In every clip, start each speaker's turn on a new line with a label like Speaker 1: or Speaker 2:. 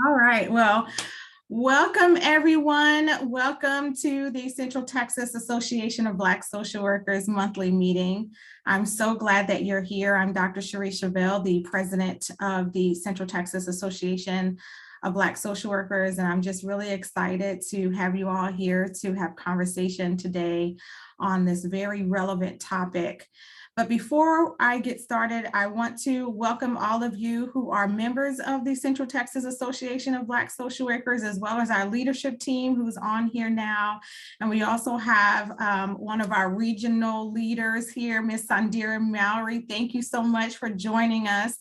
Speaker 1: All right. Well, welcome everyone. Welcome to the Central Texas Association of Black Social Workers monthly meeting. I'm so glad that you're here. I'm Dr. Cherie Chevelle, the president of the Central Texas Association of Black Social Workers, and I'm just really excited to have you all here to have conversation today on this very relevant topic. But before I get started, I want to welcome all of you who are members of the Central Texas Association of Black Social Workers, as well as our leadership team who's on here now. And we also have one of our regional leaders here, Miss Sandira Mallory. Thank you so much for joining us.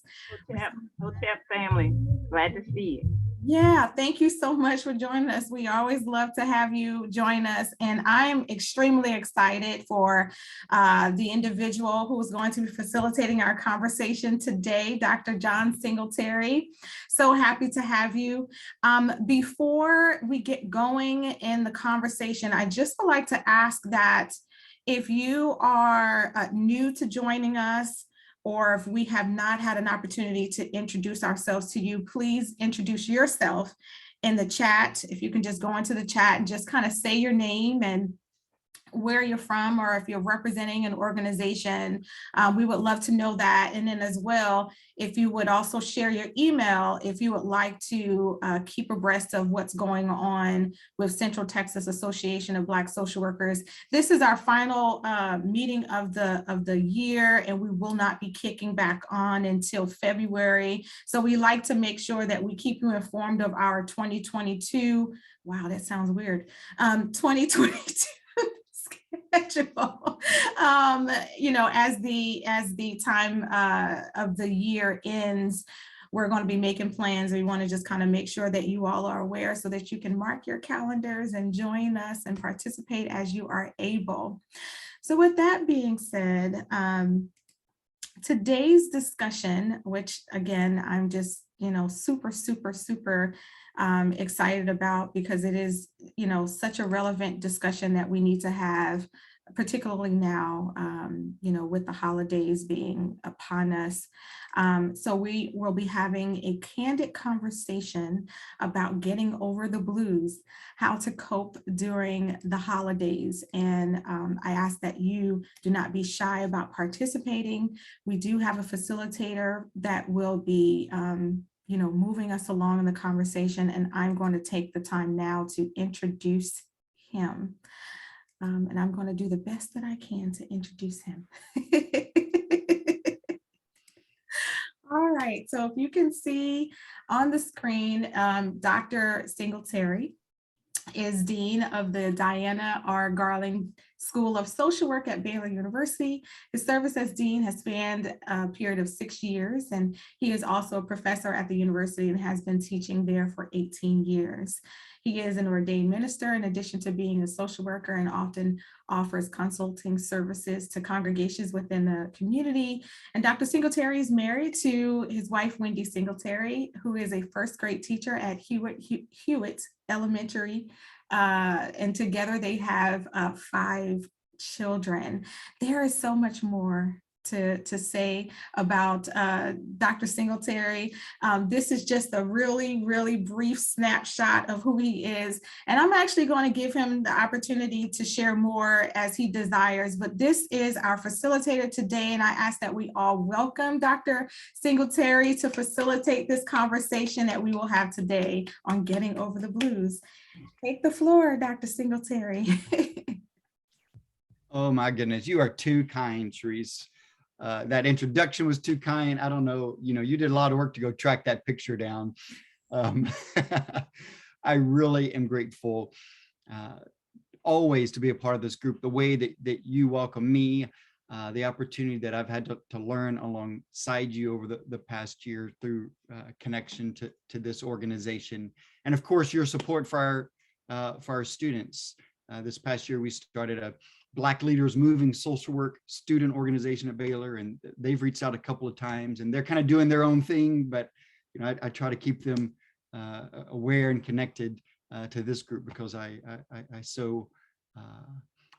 Speaker 2: Hotep family, glad to see you.
Speaker 1: Yeah, thank you so much for joining us. We always love to have you join us. And I'm extremely excited for the individual who is going to be facilitating our conversation today, Dr. John Singletary. So happy to have you. Before we get going in the conversation, I just would like to ask that if you are new to joining us, or if we have not had an opportunity to introduce ourselves to you, please introduce yourself in the chat. If you can just go into the chat and just kind of say your name and where you're from, or if you're representing an organization, we would love to know that. And then as well, if you would also share your email, if you would like to keep abreast of what's going on with Central Texas Association of Black Social Workers. This is our final meeting of the year, and we will not be kicking back on until February. So we like to make sure that we keep you informed of our 2022. Wow, that sounds weird. 2022 schedule. As the time of the year ends, we're going to be making plans. We want to just kind of make sure that you all are aware so that you can mark your calendars and join us and participate as you are able. So with that being said, today's discussion, which again, I'm just, super excited about, because it is, such a relevant discussion that we need to have, particularly now, with the holidays being upon us. So we will be having a candid conversation about getting over the blues, how to cope during the holidays. And I ask that you do not be shy about participating. We do have a facilitator that will be moving us along in the conversation, and I'm going to take the time now to introduce him. And I'm going to do the best that I can to introduce him. All right, so if you can see on the screen, Dr. Singletary is Dean of the Diana R. Garland School of Social Work at Baylor University. His service as dean has spanned a period of 6 years, and he is also a professor at the university and has been teaching there for 18 years. He is an ordained minister in addition to being a social worker, and often offers consulting services to congregations within the community. And Dr. Singletary is married to his wife, Wendy Singletary, who is a first grade teacher at Hewitt Elementary. And together they have 5 children. There is so much more to say about Dr. Singletary. This is just a really, really brief snapshot of who he is. And I'm actually going to give him the opportunity to share more as he desires. But this is our facilitator today. And I ask that we all welcome Dr. Singletary to facilitate this conversation that we will have today on getting over the blues. Take the floor, Dr. Singletary.
Speaker 3: Oh my goodness, you are too kind, Therese. That introduction was too kind. I don't know, you did a lot of work to go track that picture down. I really am grateful always to be a part of this group, the way that you welcome me, the opportunity that I've had to learn alongside you over the past year through connection to this organization. And of course, your support for our students. This past year, we started a Black Leaders Moving Social Work student organization at Baylor, and they've reached out a couple of times, and they're kind of doing their own thing, but I try to keep them aware and connected to this group, because I so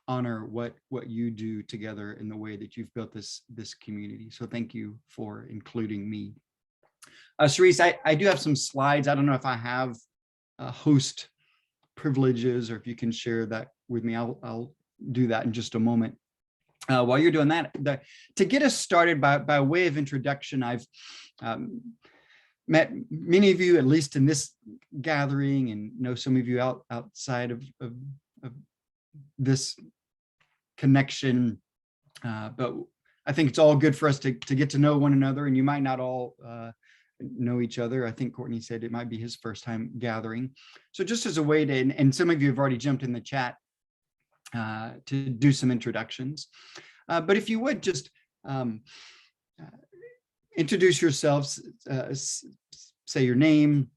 Speaker 3: honor what you do together in the way that you've built this community. So thank you for including me. Cerise, I do have some slides. I don't know if I have host privileges or if you can share that with me. I'll do that in just a moment. While you're doing that, to get us started by way of introduction, I've met many of you, at least in this gathering, and know some of you outside of this connection. But I think it's all good for us to get to know one another, and you might not all know each other. I think Courtney said it might be his first time gathering. So just as a way to, and some of you have already jumped in the chat to do some introductions. But if you would just introduce yourselves, say your name.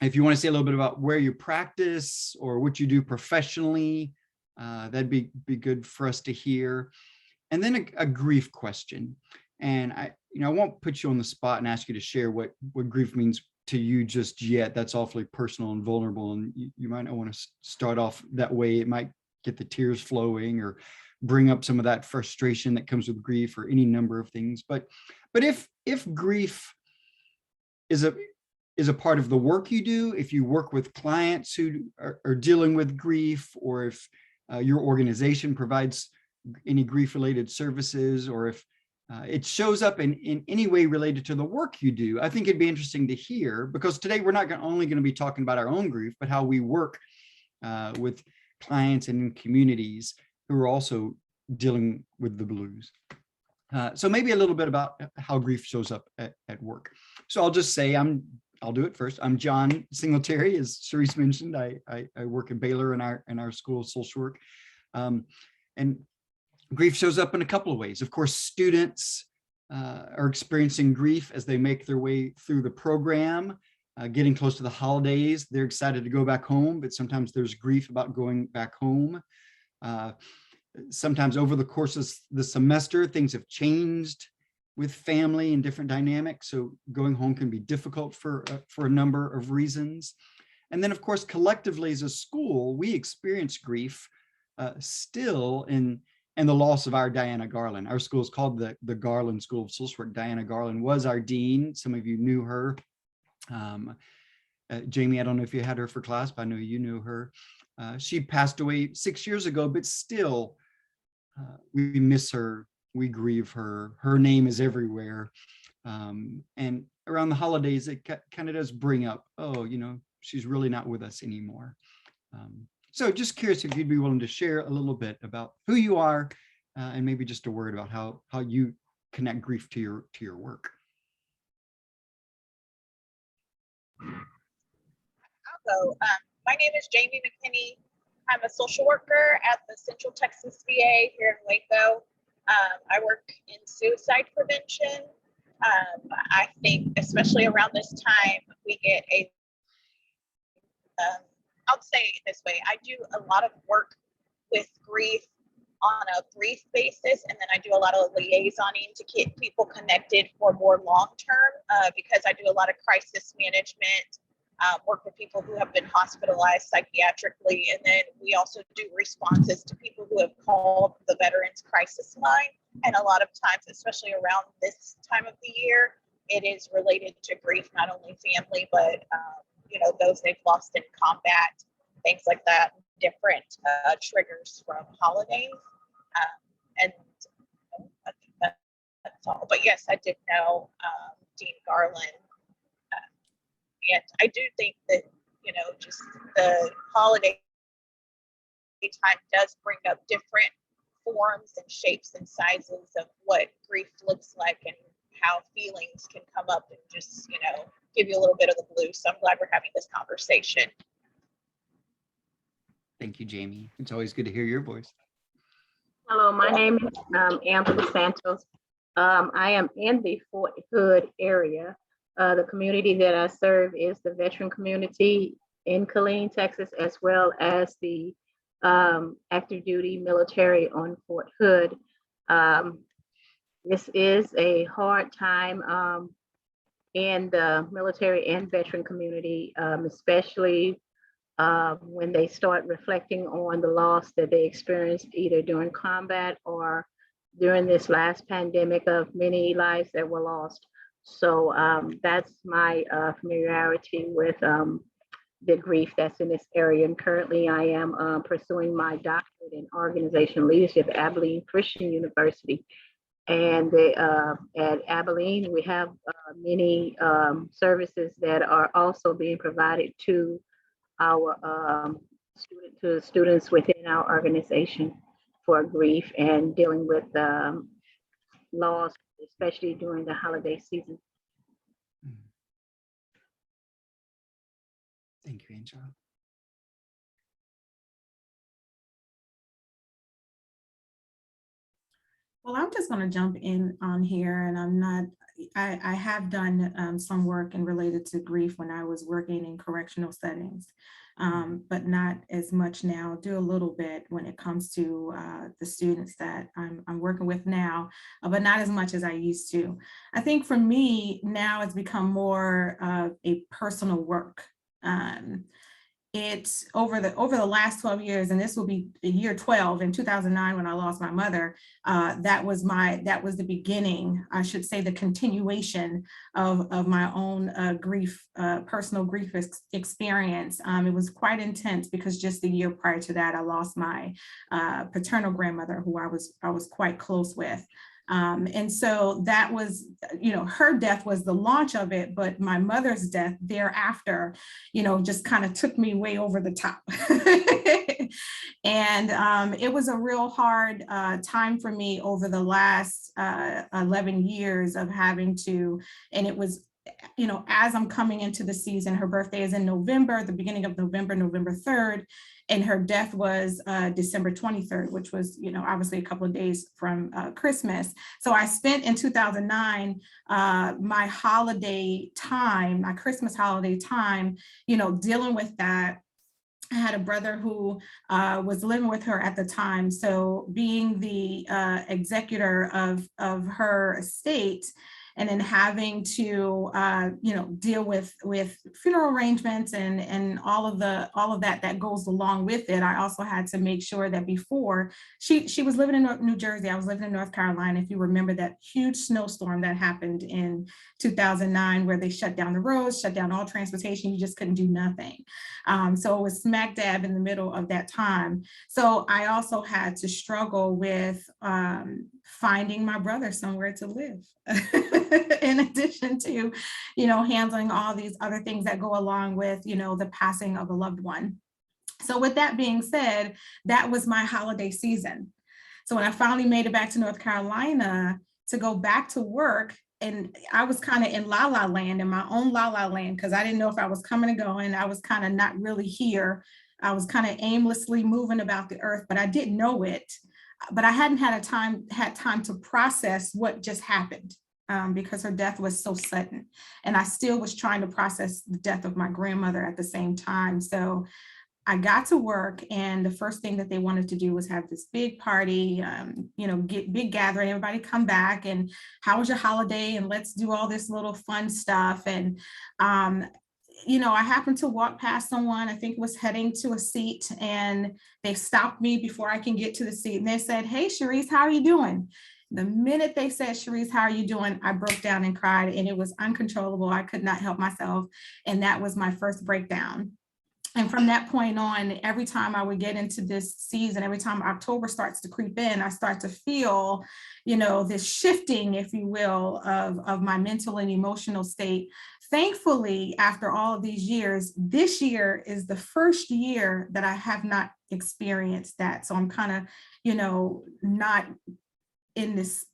Speaker 3: If you want to say a little bit about where you practice or what you do professionally, that'd be good for us to hear. And then a grief question. And I won't put you on the spot and ask you to share what grief means to you just yet. That's awfully personal and vulnerable, and you might not want to start off that way. It might get the tears flowing or bring up some of that frustration that comes with grief, or any number of things. But if grief is a part of the work you do, if you work with clients who are dealing with grief, or if your organization provides any grief-related services, or if it shows up in any way related to the work you do, I think it'd be interesting to hear, because today we're not only going to be talking about our own grief, but how we work with clients and in communities who are also dealing with the blues. So maybe a little bit about how grief shows up at work. So I'll just say I'll do it first. I'm John Singletary, as Cerise mentioned. I work at Baylor in our School of Social Work. And grief shows up in a couple of ways. Of course, students are experiencing grief as they make their way through the program, getting close to the holidays. They're excited to go back home, but sometimes there's grief about going back home. Sometimes over the course of the semester, things have changed with family and different dynamics. So going home can be difficult for a number of reasons. And then, of course, collectively as a school, we experience grief still in the loss of our Diana Garland. Our school is called the Garland School of Social Work. Diana Garland was our dean. Some of you knew her. Jamie, I don't know if you had her for class, but I know you knew her. She passed away 6 years ago, but still we miss her. We grieve her. Her name is everywhere. And around the holidays, it kind of does bring up, oh, she's really not with us anymore. So just curious if you'd be willing to share a little bit about who you are, and maybe just a word about how you connect grief to your work.
Speaker 4: I'll go. My name is Jamie McKinney. I'm a social worker at the Central Texas VA here in Waco. I work in suicide prevention. I think especially around this time, we get I'll say it this way. I do a lot of work with grief on a brief basis, and then I do a lot of liaisoning to get people connected for more long-term, because I do a lot of crisis management, work with people who have been hospitalized psychiatrically, and then we also do responses to people who have called the Veterans Crisis Line. And a lot of times, especially around this time of the year, it is related to grief, not only family, but those they've lost in combat, things like that, different triggers from holidays. And I think that's all. But yes, I did know Dean Garland. And I do think that, just the holiday time does bring up different forms and shapes and sizes of what grief looks like and how feelings can come up and just, give you a little bit of the blues. So I'm glad we're having this conversation.
Speaker 3: Thank you, Jamie. It's always good to hear your voice.
Speaker 2: Hello, my name is Amber Santos. I am in the Fort Hood area. The community that I serve is the veteran community in Killeen, Texas, as well as the active duty military on Fort Hood. This is a hard time in the military and veteran community, especially when they start reflecting on the loss that they experienced either during combat or during this last pandemic of many lives that were lost. So that's my familiarity with the grief that's in this area. And currently I am pursuing my doctorate in organizational leadership at Abilene Christian University. And at Abilene, we have many services that are also being provided to our students within our organization for grief and dealing with loss, especially during the holiday season.
Speaker 3: Thank you, Angela.
Speaker 1: Well, I'm just going to jump in on here, and I have done some work in related to grief when I was working in correctional settings, but not as much now. Do a little bit when it comes to the students that I'm working with now, but not as much as I used to. I think for me now it's become more of a personal work. It's over the last 12 years, and this will be year 12. In 2009, when I lost my mother, that was the beginning, I should say, the continuation of my own grief, personal grief experience. It was quite intense because just the year prior to that, I lost my paternal grandmother, who I was quite close with. And so that was, her death was the launch of it, but my mother's death thereafter, just kind of took me way over the top. And it was a real hard time for me over the last 11 years of having to, and it was, as I'm coming into the season, her birthday is in November, the beginning of November, November 3rd. And her death was December 23rd, which was, obviously a couple of days from Christmas. So I spent in 2009, my holiday time, my Christmas holiday time, dealing with that. I had a brother who was living with her at the time. So being the executor of her estate, and then having to deal with funeral arrangements and all of that goes along with it. I also had to make sure that before she was living in New Jersey, I was living in North Carolina. If you remember that huge snowstorm that happened in 2009, where they shut down the roads, shut down all transportation, you just couldn't do nothing. So it was smack dab in the middle of that time. So I also had to struggle with finding my brother somewhere to live. In addition to, handling all these other things that go along with, the passing of a loved one. So with that being said, that was my holiday season. So when I finally made it back to North Carolina to go back to work, and I was kind of in la-la land, in my own la-la land, because I didn't know if I was coming and going. I was kind of not really here. I was kind of aimlessly moving about the earth, but I didn't know it. But I hadn't had time to process what just happened. Because her death was so sudden. And I still was trying to process the death of my grandmother at the same time. So I got to work, and the first thing that they wanted to do was have this big party, get big gathering, everybody come back, and how was your holiday? And let's do all this little fun stuff. And I happened to walk past someone, I think was heading to a seat, and they stopped me before I can get to the seat. And they said, "Hey, Cherise, how are you doing?" The minute they said, "Cherise, how are you doing?" I broke down and cried, and it was uncontrollable. I could not help myself. And that was my first breakdown. And from that point on, every time I would get into this season, every time October starts to creep in, I start to feel, this shifting, if you will, of my mental and emotional state. Thankfully, after all of these years, this year is the first year that I have not experienced that. So I'm kind of, not in this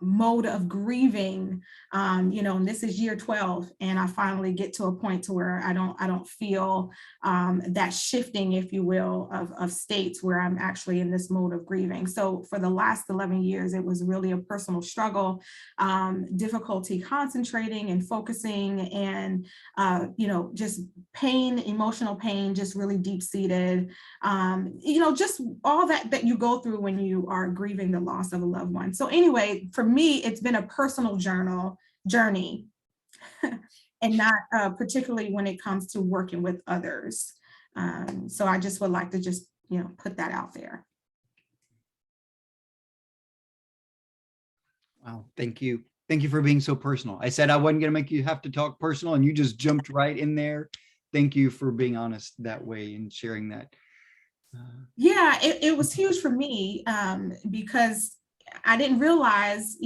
Speaker 1: mode of grieving, and this is year 12, and I finally get to a point to where I don't feel that shifting, if you will, of states where I'm actually in this mode of grieving. So for the last 11 years, it was really a personal struggle, difficulty concentrating and focusing, and just pain, emotional pain, just really deep-seated, just all that you go through when you are grieving the loss of a loved one. So anyway, for me, it's been a personal journey, and not particularly when it comes to working with others. So I just would like to just, put that out there.
Speaker 3: Wow, thank you. Thank you for being so personal. I said I wasn't going to make you have to talk personal, and you just jumped right in there. Thank you for being honest that way and sharing that.
Speaker 1: Yeah, it was huge for me, because I didn't realize,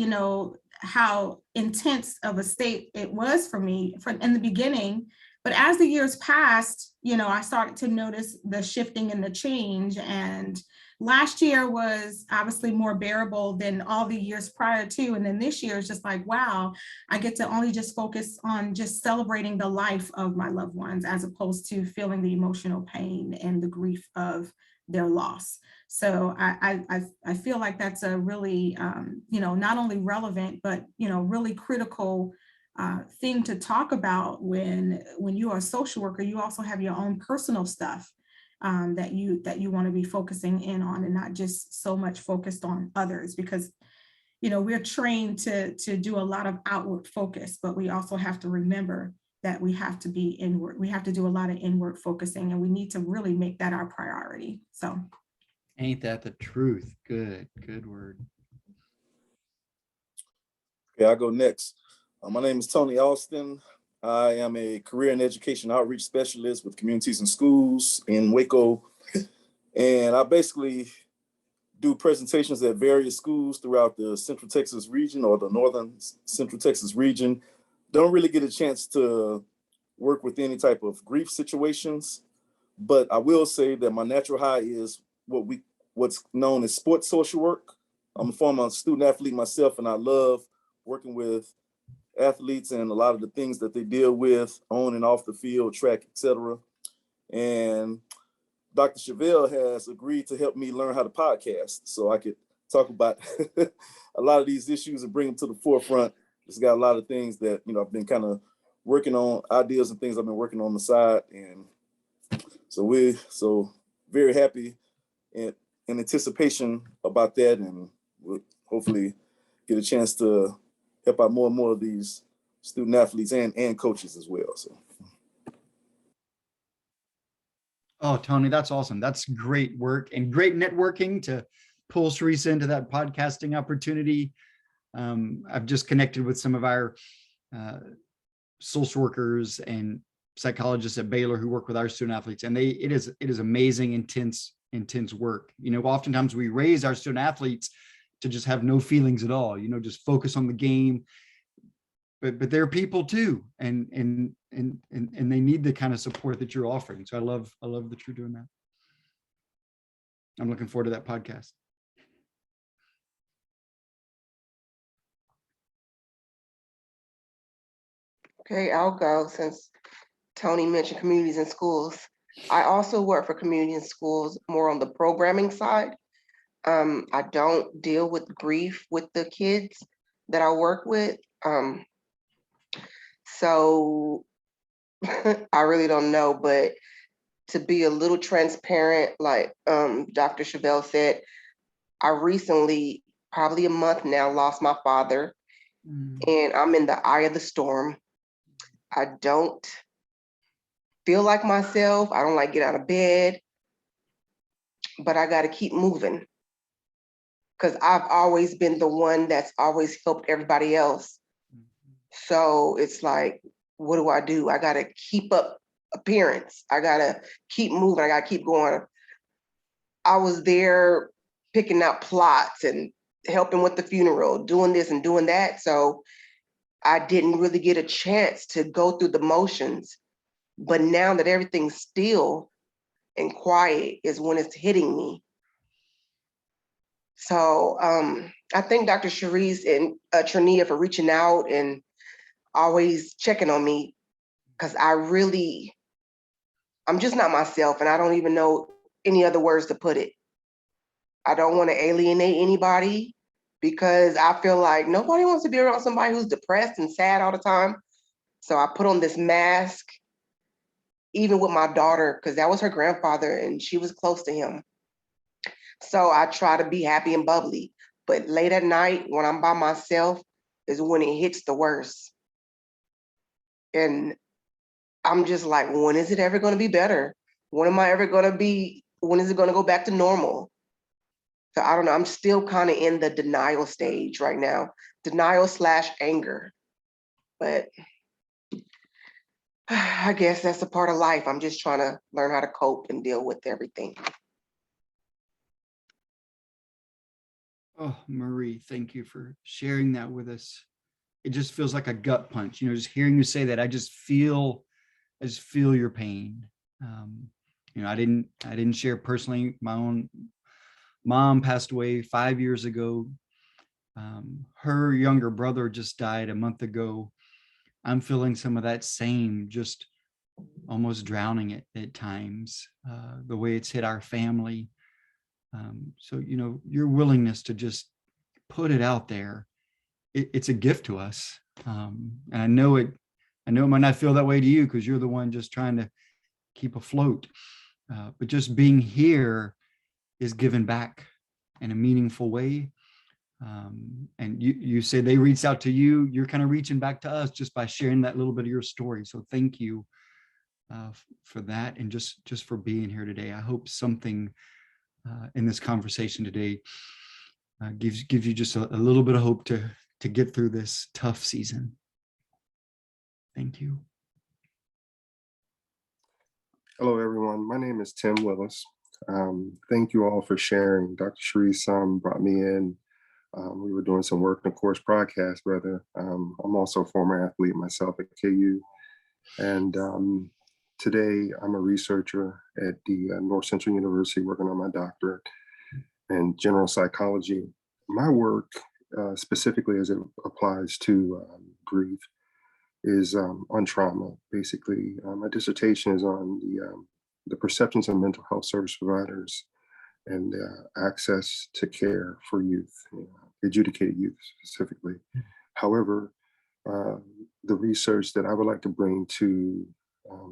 Speaker 1: how intense of a state it was for me in the beginning. But as the years passed, I started to notice the shifting and the change. And last year was obviously more bearable than all the years prior to. And then this year is just like, wow, I get to only just focus on just celebrating the life of my loved ones, as opposed to feeling the emotional pain and the grief of their loss. So I feel like that's a really, not only relevant, but, really critical thing to talk about when you are a social worker. You also have your own personal stuff that you want to be focusing in on, and not just so much focused on others, because we're trained to do a lot of outward focus, but we also have to remember that we have to be inward. We have to do a lot of inward focusing, and we need to really make that our priority. So
Speaker 3: Ain't that the truth? Good word.
Speaker 5: Okay, I'll go next. My name is Tony Austin. I am a career and education outreach specialist with Communities and Schools in Waco. And I basically do presentations at various schools throughout the Central Texas region, or the Northern Central Texas region. Don't really get a chance to work with any type of grief situations, but I will say that my natural high is what's known as sports social work. I'm a former student athlete myself, and I love working with athletes and a lot of the things that they deal with on and off the field, track, etc. And Dr. Chevelle has agreed to help me learn how to podcast so I could talk about a lot of these issues and bring them to the forefront. It's got a lot of things that, I've been kind of working on, ideas and things I've been working on the side. And so very happy and in anticipation about that. And we'll hopefully get a chance to help out more and more of these student athletes and coaches as well. So.
Speaker 3: Oh, Tony, that's awesome. That's great work and great networking to pull Teresa into that podcasting opportunity. I've just connected with some of our social workers and psychologists at Baylor who work with our student athletes, and it is amazing, intense work. Oftentimes we raise our student athletes to just have no feelings at all, just focus on the game. But they're people too, and they need the kind of support that you're offering. So I love that you're doing that. I'm looking forward to that podcast.
Speaker 6: Okay, I'll go since Tony mentioned communities and schools. I also work for community and schools more on the programming side. I don't deal with grief with the kids that I work with. So I really don't know, but to be a little transparent, like Dr. Chevelle said, I recently, probably a month now, lost my father, and I'm in the eye of the storm. I don't feel like myself. I don't like get out of bed, but I got to keep moving because I've always been the one that's always helped everybody else. So it's like, what do? I got to keep up appearance. I got to keep moving. I got to keep going. I was there picking out plots and helping with the funeral, doing this and doing that. So I didn't really get a chance to go through the motions. But now that everything's still and quiet is when it's hitting me. So I thank Dr. Cherise and Trania for reaching out and always checking on me, because I'm just not myself, and I don't even know any other words to put it. I don't want to alienate anybody, because I feel like nobody wants to be around somebody who's depressed and sad all the time. So I put on this mask, even with my daughter, because that was her grandfather and she was close to him. So I try to be happy and bubbly, but late at night when I'm by myself is when it hits the worst. And I'm just like, when is it ever going to be better? When is it going to go back to normal? So I don't know, I'm still kind of in the denial stage right now, denial/anger. But I guess that's a part of life. I'm just trying to learn how to cope and deal with everything.
Speaker 3: Oh, Marie, thank you for sharing that with us. It just feels like a gut punch, just hearing you say that. I just feel your pain. I didn't share personally. My own mom passed away 5 years ago. Her younger brother just died a month ago. I'm feeling some of that same, just almost drowning it at times, the way it's hit our family. So, your willingness to just put it out there, it's a gift to us. And I know it might not feel that way to you because you're the one just trying to keep afloat. But just being here is given back in a meaningful way. And you say they reached out to you, you're kind of reaching back to us just by sharing that little bit of your story. So thank you for that, and just for being here today. I hope something in this conversation today gives you just a little bit of hope to get through this tough season. Thank you.
Speaker 7: Hello, everyone. My name is Tim Willis. Thank you all for sharing. Dr. Sharice brought me in. We were doing some work in the course broadcast, brother. I'm also a former athlete myself at KU. And today I'm a researcher at the North Central University working on my doctorate in general psychology. My work, specifically as it applies to grief, is on trauma. Basically, my dissertation is on the perceptions of mental health service providers and access to care for youth, adjudicated youth specifically. However, the research that I would like to bring to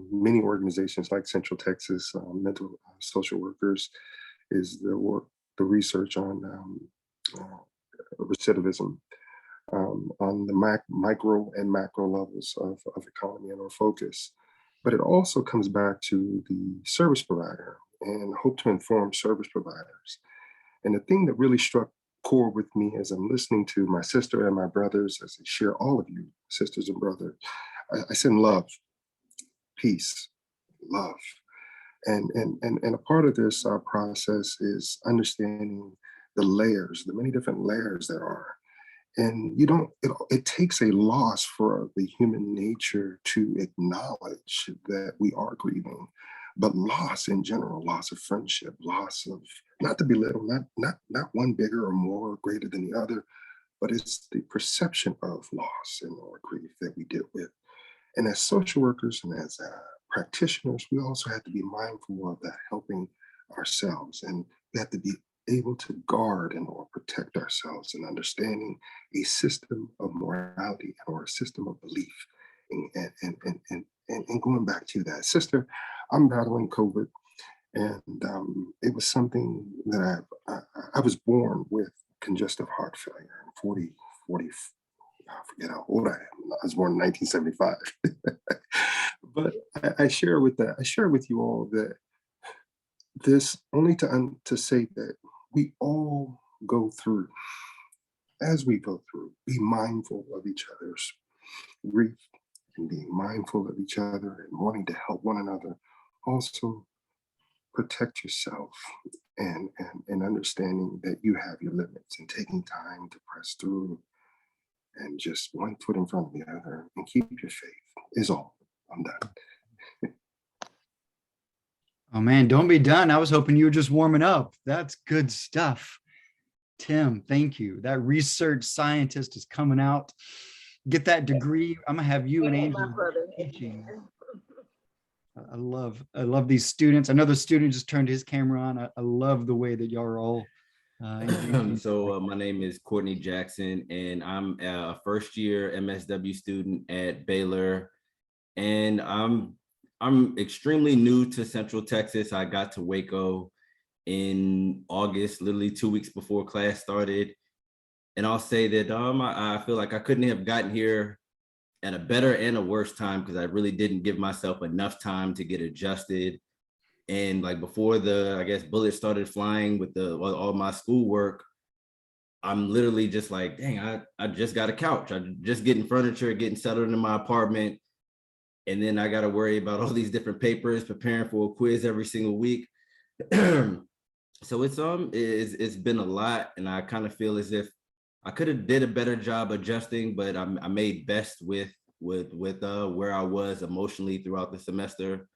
Speaker 7: many organizations like Central Texas Mental Social Workers is the research on recidivism, on the micro and macro levels of economy and our focus. But it also comes back to the service provider and hope to inform service providers. And the thing that really struck core with me as I'm listening to my sister and my brothers, as I share all of you, sisters and brothers, I send love, peace, love. And a part of this process is understanding the layers, the many different layers there are. And it takes a loss for the human nature to acknowledge that we are grieving, but loss in general, loss of friendship, loss of, not to belittle, not one bigger or more or greater than the other, but it's the perception of loss and or grief that we deal with. And as social workers and as practitioners, we also have to be mindful of that, helping ourselves. And we have to be able to guard and or protect ourselves and understanding a system of morality or a system of belief. And going back to that, sister, I'm battling COVID, and it was something that I was born with congestive heart failure. 40, I forget how old I am. I was born in 1975. But I share with you all that this only to say that we all go through, as we go through, be mindful of each other's grief and being mindful of each other and wanting to help one another. Also, protect yourself and understanding that you have your limits and taking time to press through and just one foot in front of the other and keep your faith is all. I'm done.
Speaker 3: Oh man, don't be done. I was hoping you were just warming up. That's good stuff. Tim, thank you. That research scientist is coming out. Get that degree. I'm gonna have you and Angela teaching. I love these students. Another student just turned his camera on. I love the way that y'all are all
Speaker 8: So my name is Courtney Jackson, and I'm a first year MSW student at Baylor, and I'm extremely new to Central Texas. I got to Waco in August, literally 2 weeks before class started. And I'll say that I feel like I couldn't have gotten here at a better and a worse time because I really didn't give myself enough time to get adjusted. And like before I guess bullets started flying with all my schoolwork, I'm literally just like, dang, I just got a couch. I just getting furniture, getting settled in my apartment. And then I got to worry about all these different papers, preparing for a quiz every single week. So it's been a lot, and I kind of feel as if I could have did a better job adjusting, but I made best with where I was emotionally throughout the semester.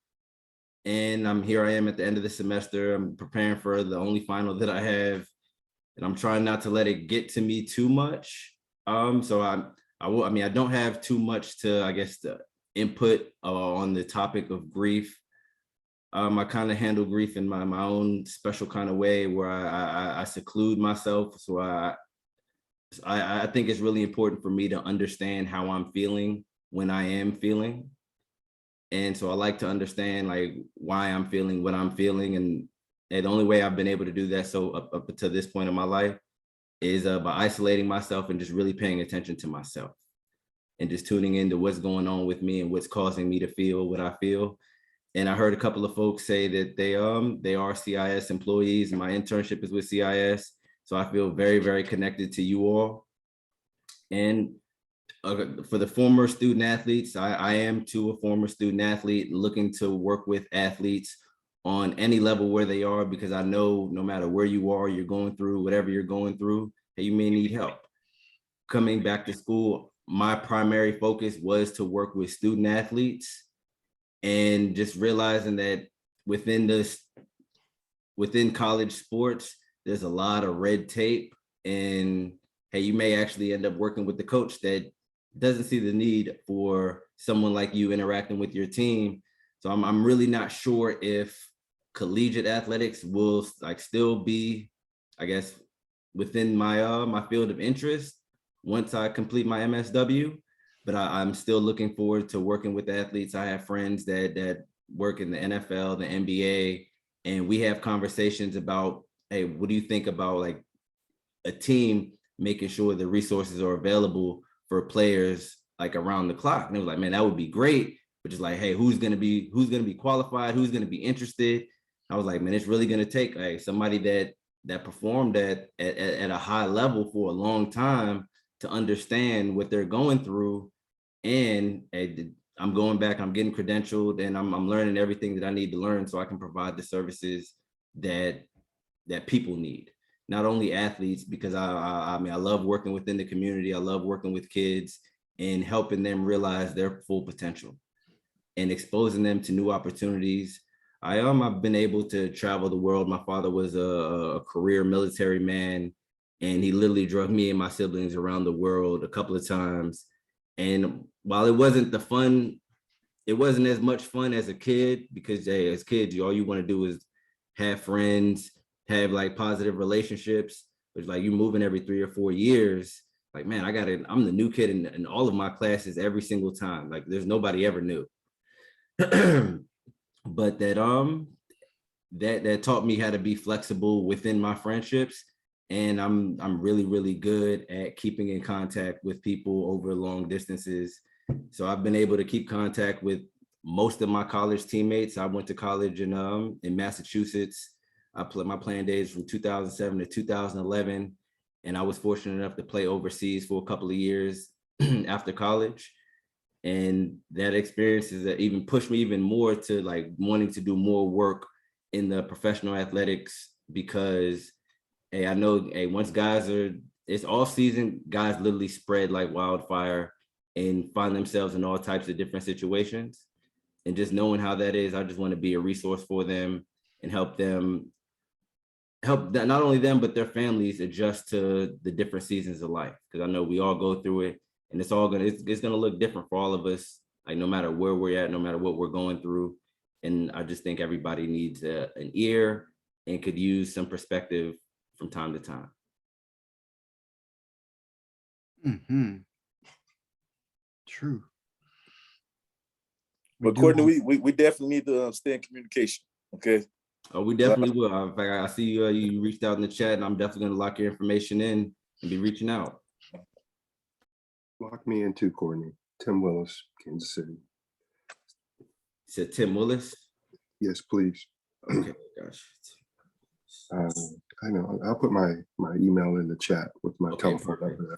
Speaker 8: And here I am at the end of the semester. I'm preparing for the only final that I have, and I'm trying not to let it get to me too much. So I mean, I don't have too much to, I guess, to input on the topic of grief. I kind of handle grief in my own special kind of way, where I seclude myself. So I think it's really important for me to understand how I'm feeling when I am feeling. And so I like to understand like why I'm feeling what I'm feeling. And the only way I've been able to do that so up to this point in my life is by isolating myself and just really paying attention to myself and just tuning into what's going on with me and what's causing me to feel what I feel. And I heard a couple of folks say that they are CIS employees, and my internship is with CIS. So I feel very, very connected to you all. And for the former student athletes, I am too a former student athlete looking to work with athletes on any level where they are, because I know no matter where you are, you're going through whatever you're going through, you may need help. Coming back to school, my primary focus was to work with student athletes, and just realizing that within college sports, there's a lot of red tape, and hey, you may actually end up working with the coach that doesn't see the need for someone like you interacting with your team. So I'm really not sure if collegiate athletics will like still be, I guess, within my my field of interest once I complete my MSW. But I'm still looking forward to working with athletes. I have friends that work in the NFL, the NBA, and we have conversations about, hey, what do you think about like a team making sure the resources are available for players like around the clock? And it was like, man, that would be great. But just like, hey, who's gonna be qualified? Who's gonna be interested? I was like, man, it's really gonna take somebody that performed at a high level for a long time to understand what they're going through. And I'm going back, I'm getting credentialed, and I'm learning everything that I need to learn so I can provide the services that people need. Not only athletes, because I mean, I love working within the community. I love working with kids and helping them realize their full potential and exposing them to new opportunities. I've been able to travel the world. My father was a career military man, and he literally drove me and my siblings around the world a couple of times. And while it wasn't it wasn't as much fun as a kid, because hey, as kids, all you want to do is have friends, have like positive relationships. It's like you're moving every 3 or 4 years. Like, man, I'm the new kid in all of my classes every single time. Like there's nobody ever new. But that taught me how to be flexible within my friendships. And I'm really, really good at keeping in contact with people over long distances. So I've been able to keep contact with most of my college teammates. I went to college in Massachusetts. My playing days from 2007 to 2011. And I was fortunate enough to play overseas for a couple of years after college. And that experience is that even pushed me even more to like wanting to do more work in the professional athletics, because hey, I know, hey, once it's off season, guys literally spread like wildfire and find themselves in all types of different situations. And just knowing how that is, I just want to be a resource for them and help not only them, but their families adjust to the different seasons of life. Because I know we all go through it, and it's gonna look different for all of us, like no matter where we're at, no matter what we're going through. And I just think everybody needs an ear and could use some perspective from time to time.
Speaker 3: Mm-hmm. True.
Speaker 5: But Courtney, we definitely need to stay in communication. Okay.
Speaker 8: Oh, we definitely will. In fact, I see you reached out in the chat, and I'm definitely gonna lock your information in and be reaching out.
Speaker 7: Lock me in too, Courtney. Tim Willis, Kansas City.
Speaker 8: You said Tim Willis?
Speaker 7: Yes, please.
Speaker 8: Okay, gosh.
Speaker 7: I know, I'll put my email in the chat with my
Speaker 8: Okay,
Speaker 7: telephone
Speaker 8: perfect.
Speaker 7: number.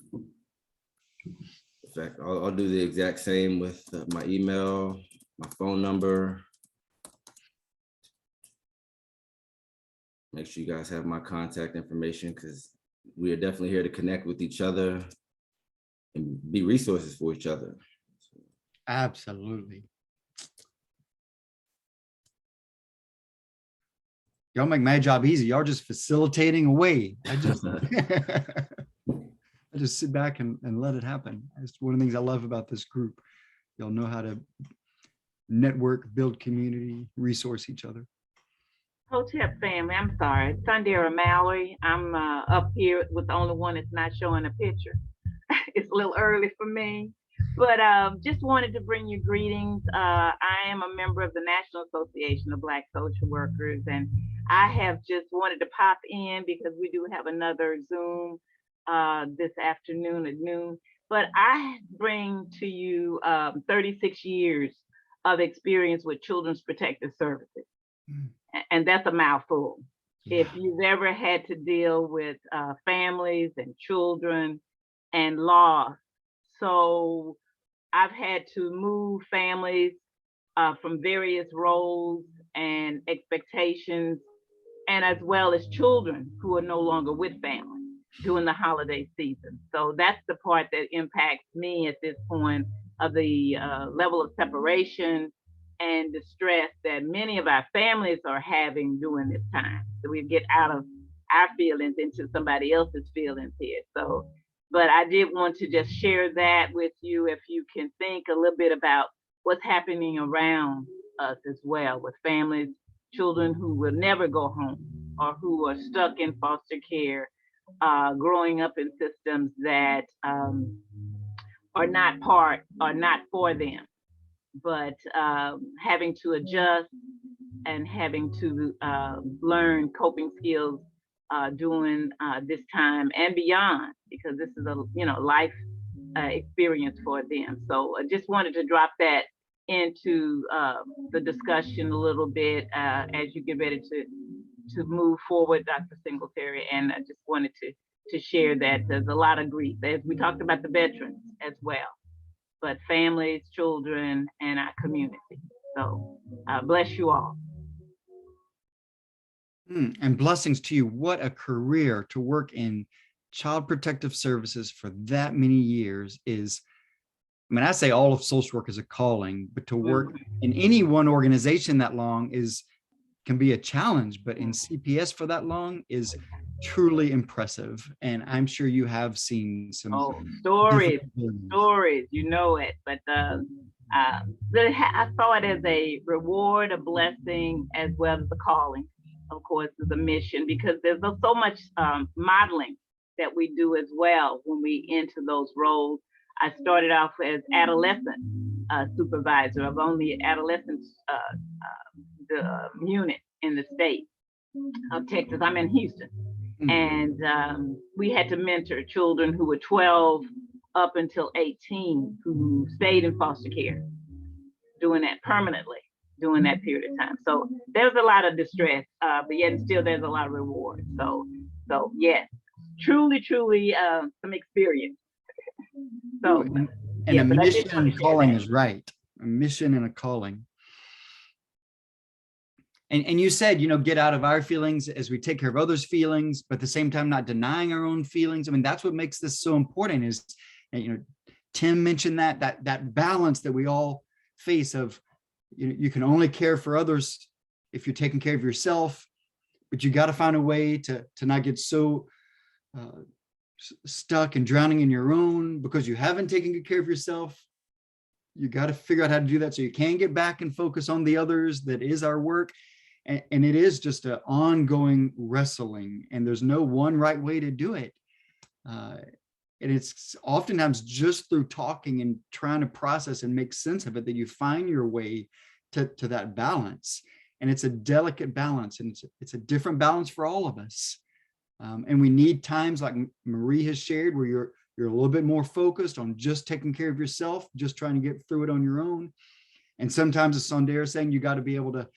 Speaker 8: In fact, I'll do the exact same with my email, my phone number. Make sure you guys have my contact information, because we are definitely here to connect with each other and be resources for each other.
Speaker 3: Absolutely. Y'all make my job easy. Y'all just facilitating away. I just I just sit back and let it happen. It's one of the things I love about this group. Y'all know how to network, build community, resource each other.
Speaker 9: Hotep family, I'm sorry, Sundara Mallory. I'm up here with the only one that's not showing a picture. It's a little early for me, but just wanted to bring you greetings. I am a member of the National Association of Black Social Workers, and I have just wanted to pop in because we do have another Zoom this afternoon at noon. But I bring to you 36 years of experience with Children's Protective Services. And that's a mouthful. If you've ever had to deal with families and children and loss, so I've had to move families from various roles and expectations, and as well as children who are no longer with family during the holiday season. So that's the part that impacts me at this point, of the level of separation and distress that many of our families are having during this time. So we get out of our feelings into somebody else's feelings here. So, but I did want to just share that with you, if you can think a little bit about what's happening around us as well, with families, children who will never go home or who are stuck in foster care, growing up in systems that are not for them, but having to adjust and having to learn coping skills during this time and beyond, because this is a life experience for them. So I just wanted to drop that into the discussion a little bit as you get ready to move forward, Dr. Singletary. And I just wanted to share that there's a lot of grief, as we talked about the veterans as well, but families, children, and our community. So bless you all.
Speaker 3: And blessings to you. What a career to work in child protective services for that many years is. I mean, I say all of social work is a calling, but to work in any one organization that long can be a challenge, but in CPS for that long is truly impressive. And I'm sure you have seen some
Speaker 9: stories, you know it, but I saw it as a reward, a blessing, as well as a calling, of course, as a mission, because there's so much modeling that we do as well when we enter those roles. I started off as adolescent supervisor of only adolescent the unit in the state of Texas. I'm in Houston. And we had to mentor children who were 12 up until 18 who stayed in foster care, doing that permanently during that period of time. So there's a lot of distress, but yet still there's a lot of reward. So yes, truly some experience. So,
Speaker 3: and a mission and calling is right. A mission and a calling. And you said, get out of our feelings as we take care of others' feelings, but at the same time, not denying our own feelings. I mean, that's what makes this so important is, Tim mentioned that balance that we all face of, you can only care for others if you're taking care of yourself, but you got to find a way to not get so stuck and drowning in your own because you haven't taken good care of yourself. You got to figure out how to do that so you can get back and focus on the others. That is our work. And it is just an ongoing wrestling, and there's no one right way to do it. And it's oftentimes just through talking and trying to process and make sense of it that you find your way to that balance. And it's a delicate balance, and it's a different balance for all of us. And we need times like Marie has shared where you're a little bit more focused on just taking care of yourself, just trying to get through it on your own. And sometimes, as Sundara is saying, you got to be able to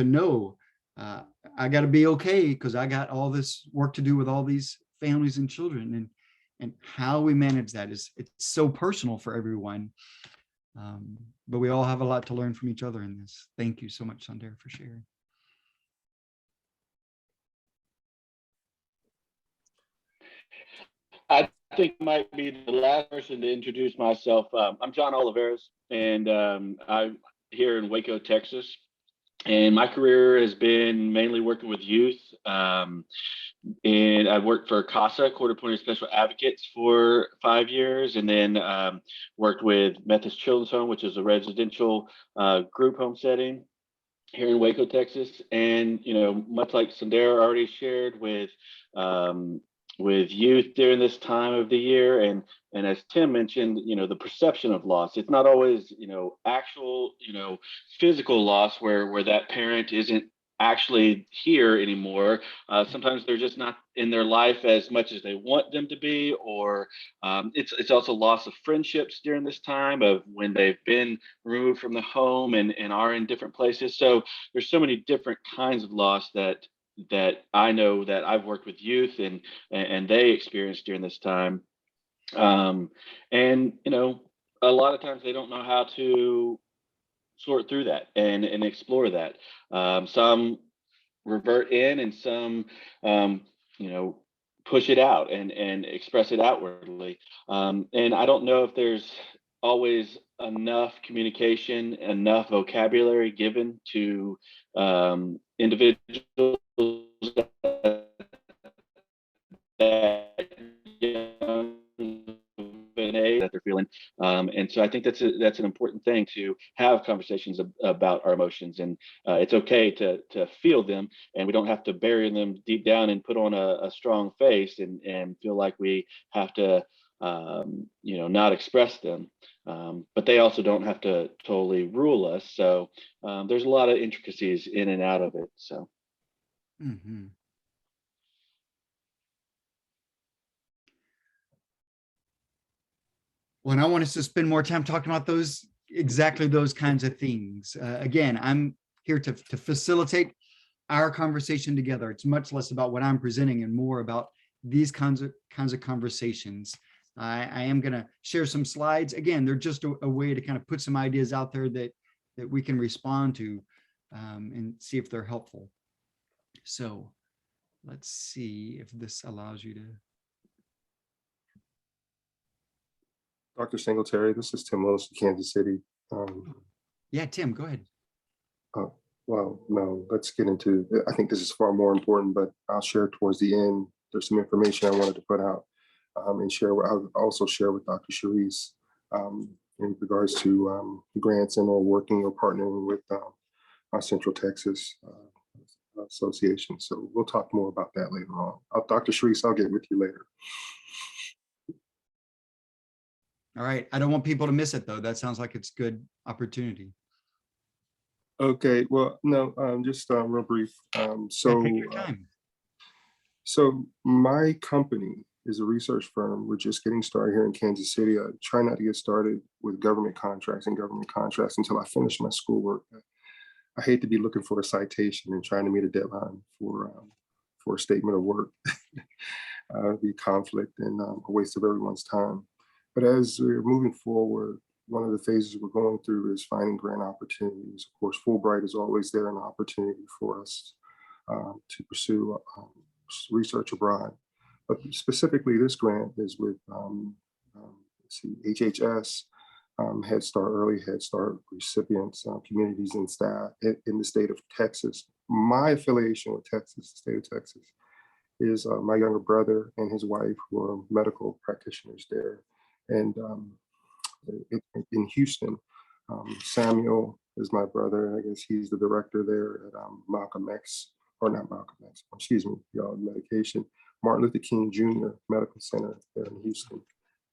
Speaker 3: know I got to be okay because I got all this work to do with all these families and children, and how we manage that it's so personal for everyone. But we all have a lot to learn from each other in this. Thank you so much, Sundar, for sharing.
Speaker 10: I think I might be the last person to introduce myself. I'm John Oliveras, and I'm here in Waco, Texas. And my career has been mainly working with youth. And I worked for CASA, Court Appointed Special Advocates, for 5 years, and then worked with Methodist Children's Home, which is a residential group home setting here in Waco, Texas. And, you know, much like Sundar already shared with youth during this time of the year, and as Tim mentioned, you know, the perception of loss. It's not always, you know, actual, you know, physical loss where that parent isn't actually here anymore. Sometimes they're just not in their life as much as they want them to be, or it's also loss of friendships during this time of when they've been removed from the home and are in different places. So there's so many different kinds of loss that I know that I've worked with youth and they experienced during this time. And you know, a lot of times they don't know how to sort through that and explore that. Some revert in, and some, you know, push it out and express it outwardly. And I don't know if there's always enough communication, enough vocabulary given to individuals that young that they're feeling. And so I think that's an important thing, to have conversations about our emotions, and it's okay to feel them, and we don't have to bury them deep down and put on a strong face and feel like we have to you know, not express them. But they also don't have to totally rule us. So there's a lot of intricacies in and out of it. So.
Speaker 3: Mm-hmm. Well, and I want us to spend more time talking about exactly those kinds of things. Again, I'm here to facilitate our conversation together. It's much less about what I'm presenting and more about these kinds of conversations. I am going to share some slides. Again, they're just a way to kind of put some ideas out there that we can respond to and see if they're helpful. So let's see if this allows you to.
Speaker 7: Dr. Singletary, this is Tim Willis of Kansas City.
Speaker 3: Yeah, Tim, go ahead.
Speaker 7: Well, no, let's get into, I think this is far more important, but I'll share towards the end. There's some information I wanted to put out and share. I'll also share with Dr. Charisse in regards to grants and or working or partnering with our Central Texas Association. So we'll talk more about that later on. Dr. Charisse, I'll get with you later.
Speaker 3: All right. I don't want people to miss it, though. That sounds like it's a good opportunity.
Speaker 7: Okay. Well, no, just real brief.
Speaker 3: So take your time.
Speaker 7: So my company is a research firm. We're just getting started here in Kansas City. I try not to get started with government contracts until I finish my schoolwork. I hate to be looking for a citation and trying to meet a deadline for a statement of work. The conflict and a waste of everyone's time. But as we're moving forward, one of the phases we're going through is finding grant opportunities. Of course, Fulbright is always there, an opportunity for us to pursue research abroad. But specifically, this grant is with HHS, Head Start, Early Head Start recipients, communities and staff in the state of Texas. My affiliation with Texas, the state of Texas, is my younger brother and his wife, who are medical practitioners there. And in Houston, Samuel is my brother. I guess he's the director there at Malcolm X, or not Malcolm X, excuse me, y'all, medication. Martin Luther King Jr. Medical Center there in Houston.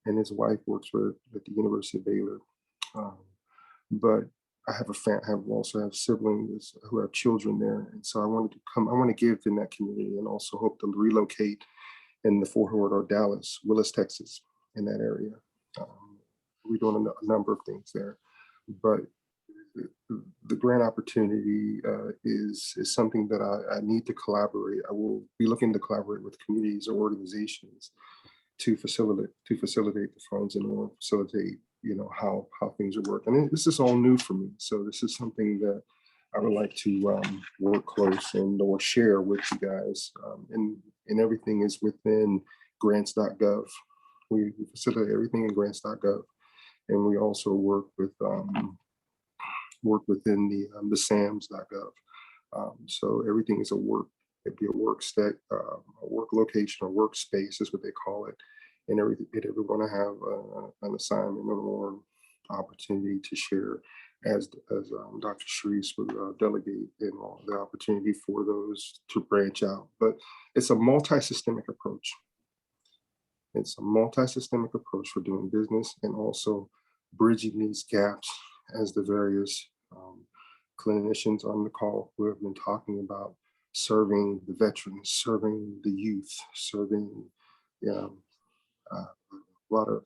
Speaker 7: And his wife works at the University of Baylor. But I have also have siblings who have children there. And so I want to give in that community and also hope to relocate in the Fort Worth or Dallas, Willis, Texas, in that area. We're doing a number of things there, but the grant opportunity is something that I need to collaborate. I will be looking to collaborate with communities or organizations to facilitate the funds and or facilitate, how things are working. And this is all new for me, so this is something that I would like to work close and or share with you guys. And everything is within grants.gov. We facilitate everything in grants.gov, and we also work within the SAMS.gov. So everything is it'd be a work stack, a work location, or workspace is what they call it. And everyone to have an assignment or opportunity to share as Dr. Sharice would delegate and all the opportunity for those to branch out. But it's a multi-systemic approach. It's a multi-systemic approach for doing business and also bridging these gaps as the various clinicians on the call who have been talking about serving the veterans, serving the youth, serving a lot of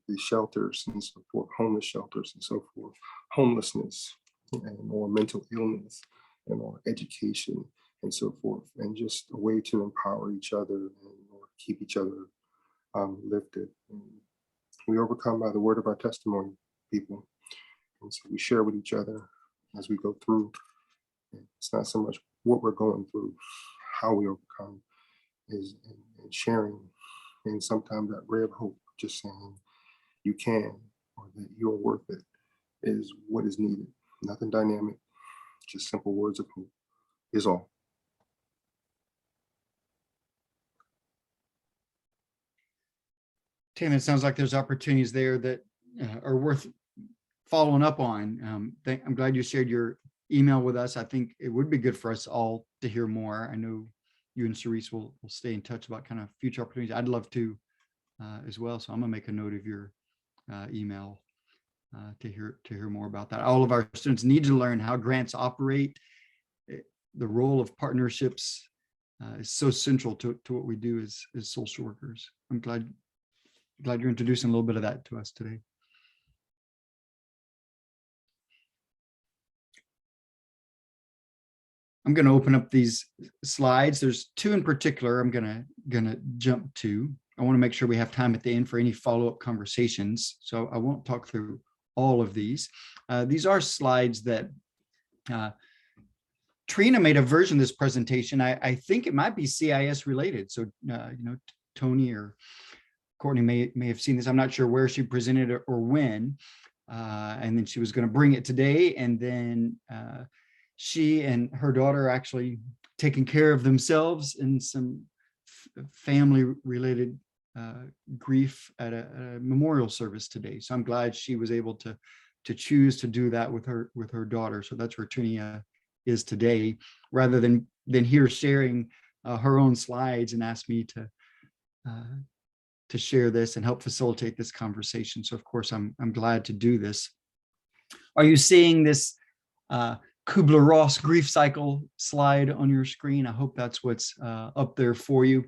Speaker 7: the shelters and so forth, homeless shelters and so forth, homelessness and or mental illness and or education and so forth, and just a way to empower each other and or keep each other lifted. And we overcome by the word of our testimony, people. And so we share with each other as we go through. It's not so much what we're going through, how we overcome is in sharing. And sometimes that ray of hope, just saying you can or that you're worth it, is what is needed. Nothing dynamic, just simple words of hope is all.
Speaker 3: Tim, it sounds like there's opportunities there that are worth following up on. I'm glad you shared your email with us. I think it would be good for us all to hear more. I know you and Sharice will stay in touch about kind of future opportunities. I'd love to as well. So I'm gonna make a note of your email to hear more about that. All of our students need to learn how grants operate. The role of partnerships is so central to what we do as social workers. I'm glad you're introducing a little bit of that to us today. I'm going to open up these slides. There's two in particular I'm going to jump to. I want to make sure we have time at the end for any follow-up conversations. So I won't talk through all of these. These are slides that Trina made a version of this presentation. I think it might be CIS related. So, Tony or Courtney may have seen this. I'm not sure where she presented it or when. And then she was going to bring it today. And then she and her daughter are actually taking care of themselves in some family related grief at a memorial service today. So I'm glad she was able to choose to do that with her daughter. So that's where Trinia is today, rather than here sharing her own slides, and asked me to share this and help facilitate this conversation. So of course I'm glad to do this. Are you seeing this Kubler-Ross grief cycle slide on your screen? I hope that's what's up there for you.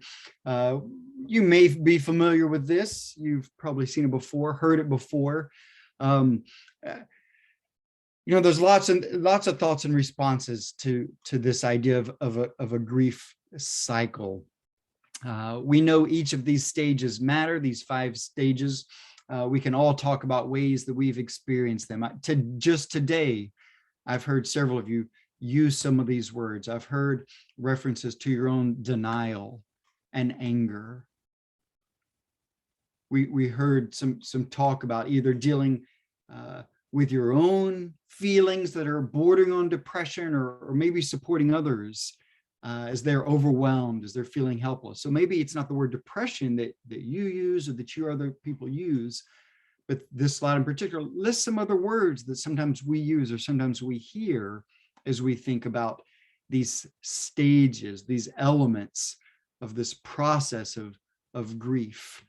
Speaker 3: You may be familiar with this. You've probably seen it before, heard it before. There's lots of thoughts and responses to this idea of a grief cycle. We know each of these stages matter, these 5 stages. We can all talk about ways that we've experienced them. Just today, I've heard several of you use some of these words. I've heard references to your own denial and anger. We heard some talk about either dealing with your own feelings that are bordering on depression, or maybe supporting others as they're overwhelmed, as they're feeling helpless. So maybe it's not the word depression that you use or that you other people use, but this slide in particular lists some other words that sometimes we use or sometimes we hear as we think about these stages, these elements of this process of grief.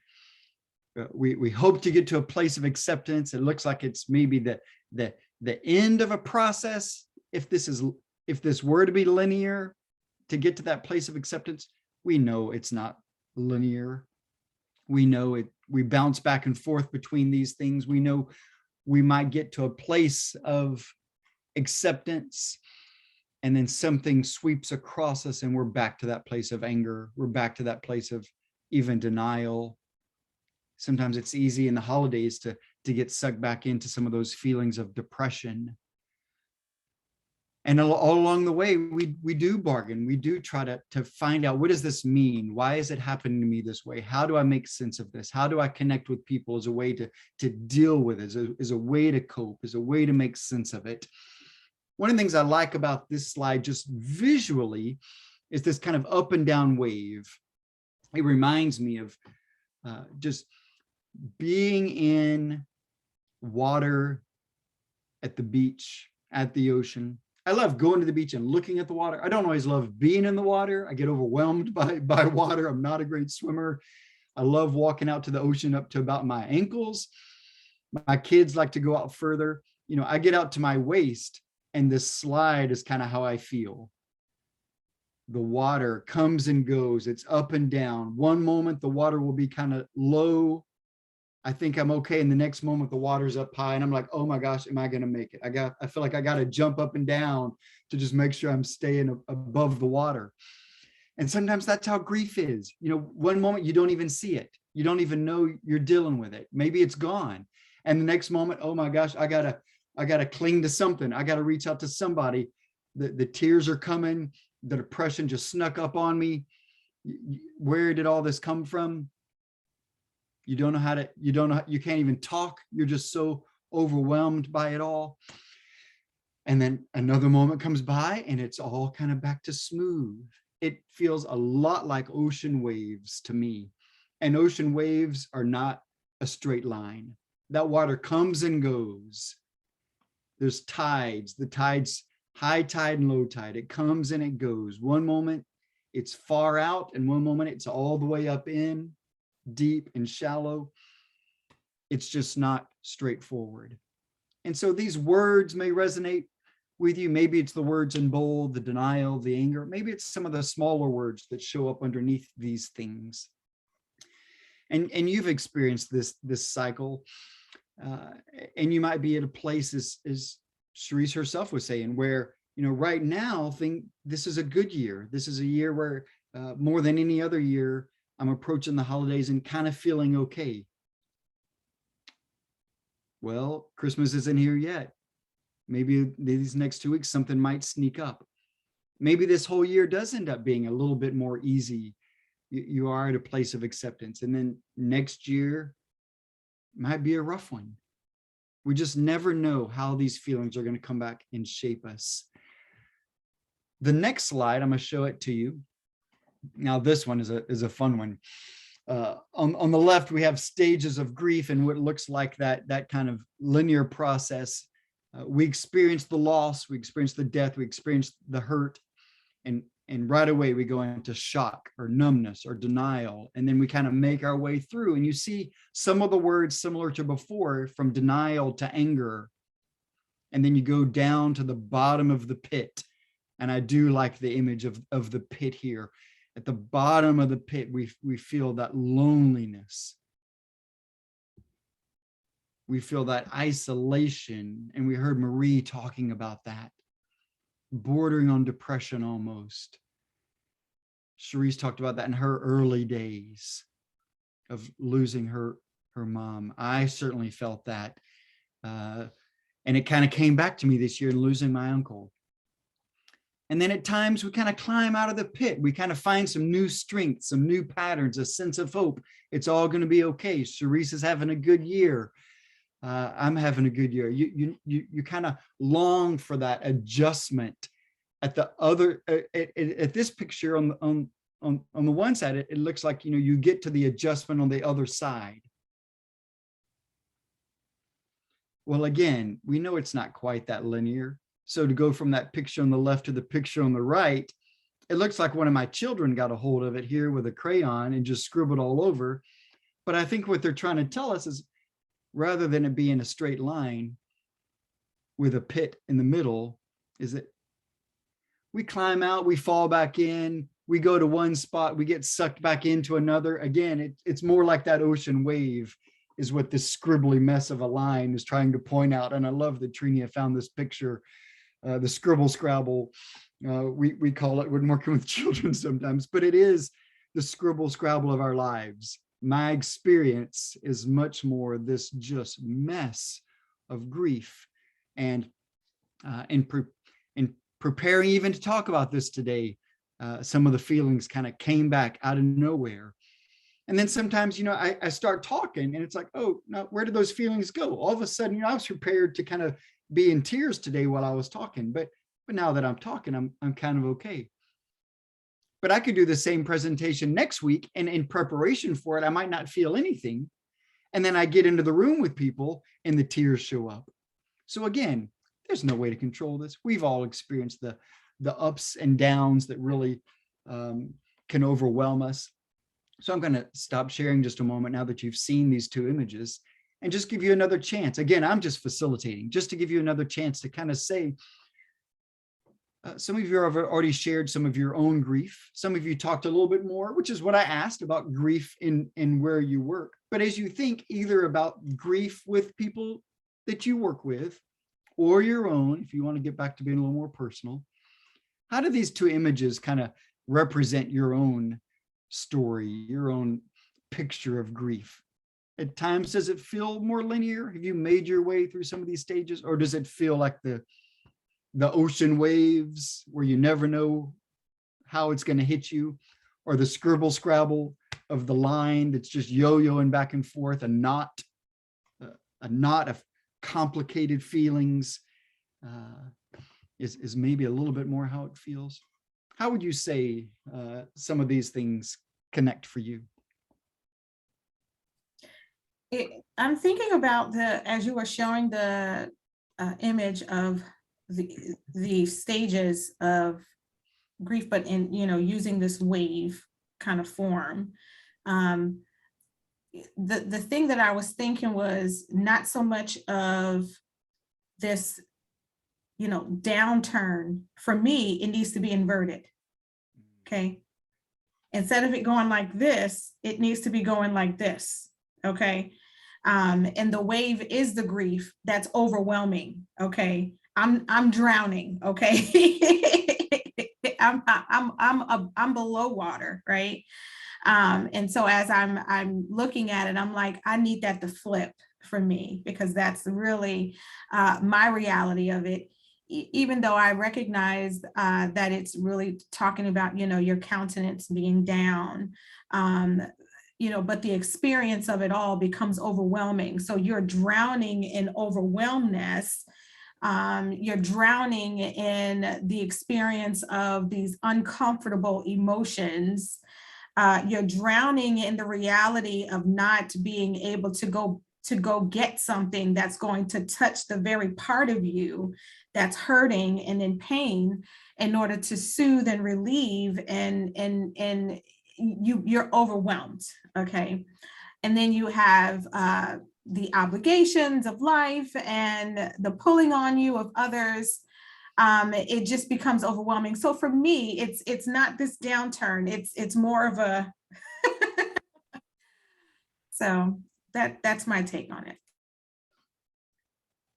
Speaker 3: We hope to get to a place of acceptance. It looks like it's maybe the end of a process. If this were to be linear, to get to that place of acceptance, we know it's not linear. We know we bounce back and forth between these things. We know we might get to a place of acceptance, and then something sweeps across us and we're back to that place of anger. We're back to that place of even denial. Sometimes it's easy in the holidays to get sucked back into some of those feelings of depression. And all along the way, we do bargain. We do try to find out, what does this mean? Why is it happening to me this way? How do I make sense of this? How do I connect with people as a way to deal with it, as a way to cope, as a way to make sense of it? One of the things I like about this slide, just visually, is this kind of up and down wave. It reminds me of just being in water at the beach, at the ocean. I love going to the beach and looking at the water. I don't always love being in the water. I get overwhelmed by water. I'm not a great swimmer. I love walking out to the ocean up to about my ankles. My kids like to go out further. You know, I get out to my waist, and this slide is kind of how I feel. The water comes and goes. It's up and down. One moment the water will be kind of low. I think I'm okay. And the next moment the water's up high and I'm like, oh my gosh, am I going to make it? I feel like I got to jump up and down to just make sure I'm staying above the water. And sometimes that's how grief is. You know, one moment you don't even see it. You don't even know you're dealing with it. Maybe it's gone. And the next moment, oh my gosh, I gotta cling to something. I gotta reach out to somebody. The tears are coming. The depression just snuck up on me. Where did all this come from? You don't know you can't even talk. You're just so overwhelmed by it all. And then another moment comes by and it's all kind of back to smooth. It feels a lot like ocean waves to me. And ocean waves are not a straight line. That water comes and goes. There's tides, the tides, high tide and low tide. It comes and it goes. One moment it's far out, and one moment it's all the way up in, deep and shallow. It's just not straightforward. And so these words may resonate with you. Maybe it's the words in bold, the denial, the anger. Maybe it's some of the smaller words that show up underneath these things. And you've experienced this cycle. And you might be at a place, as Cherise herself was saying, where, you know, right now, this is a good year. This is a year where more than any other year, I'm approaching the holidays and kind of feeling okay. Well, Christmas isn't here yet. Maybe these next 2 weeks, something might sneak up. Maybe this whole year does end up being a little bit more easy. You are at a place of acceptance. And then next year might be a rough one. We just never know how these feelings are going to come back and shape us. The next slide, I'm going to show it to you. Now, this one is a fun one. On the left, we have stages of grief and what looks like that kind of linear process. We experience the loss, we experience the death, we experience the hurt, and right away we go into shock or numbness or denial, and then we kind of make our way through. And you see some of the words similar to before, from denial to anger, and then you go down to the bottom of the pit. And I do like the image of the pit here. At the bottom of the pit, we feel that loneliness. We feel that isolation. And we heard Marie talking about that, bordering on depression almost. Cherise talked about that in her early days of losing her mom. I certainly felt that. And it kind of came back to me this year in losing my uncle. And then at times we kind of climb out of the pit. We kind of find some new strength, some new patterns, a sense of hope. It's all going to be okay. Cherise is having a good year. I'm having a good year. You kind of long for that adjustment. At the other, at this picture on the one side, it looks like, you know, you get to the adjustment on the other side. Well, again, we know it's not quite that linear. So to go from that picture on the left to the picture on the right, it looks like one of my children got a hold of it here with a crayon and just scribbled all over. But I think what they're trying to tell us is, rather than it being a straight line with a pit in the middle, is that we climb out, we fall back in, we go to one spot, we get sucked back into another. Again, it's more like that ocean wave. is what this scribbly mess of a line is trying to point out. And I love that Trinia found this picture, the scribble scrabble. We call it when working with children sometimes, but it is the scribble scrabble of our lives. My experience is much more this just mess of grief. And in preparing even to talk about this today, some of the feelings kind of came back out of nowhere. And then sometimes, I start talking and it's like, oh, no, where did those feelings go? All of a sudden, I was prepared to kind of be in tears today while I was talking, but now that I'm talking, I'm kind of okay. But I could do the same presentation next week, and in preparation for it, I might not feel anything. And then I get into the room with people and the tears show up. So again, there's no way to control this. We've all experienced the ups and downs that really can overwhelm us. So I'm going to stop sharing just a moment now that you've seen these two images and just give you another chance. Again, I'm just facilitating just to give you another chance to kind of say, some of you have already shared some of your own grief. Some of you talked a little bit more, which is what I asked about grief in where you work. But as you think either about grief with people that you work with or your own, if you want to get back to being a little more personal, how do these two images kind of represent your own story, your own picture of grief? At times, does it feel more linear? Have you made your way through some of these stages, or does it feel like the ocean waves where you never know how it's going to hit you, or the scribble scrabble of the line that's just yo-yoing back and forth, a knot of complicated feelings is maybe a little bit more how it feels? How would you say some of these things connect for you?
Speaker 1: I'm thinking about as you were showing the image of the stages of grief, but in, using this wave kind of form. The thing that I was thinking was not so much of this, downturn. For me, it needs to be inverted. Okay. Instead of it going like this, it needs to be going like this. Okay. And the wave is the grief that's overwhelming. Okay. I'm drowning. Okay. I'm below water. Right. And so as I'm looking at it, I'm like, I need that to flip for me, because that's really my reality of it. Even though I recognize that it's really talking about, your countenance being down, but the experience of it all becomes overwhelming. So you're drowning in overwhelmness. You're drowning in the experience of these uncomfortable emotions. You're drowning in the reality of not being able to go get something that's going to touch the very part of you that's hurting and in pain, in order to soothe and relieve, and you're overwhelmed. Okay. And then you have the obligations of life and the pulling on you of others. It just becomes overwhelming. So for me, it's not this downturn. It's more of a so that's my take on it.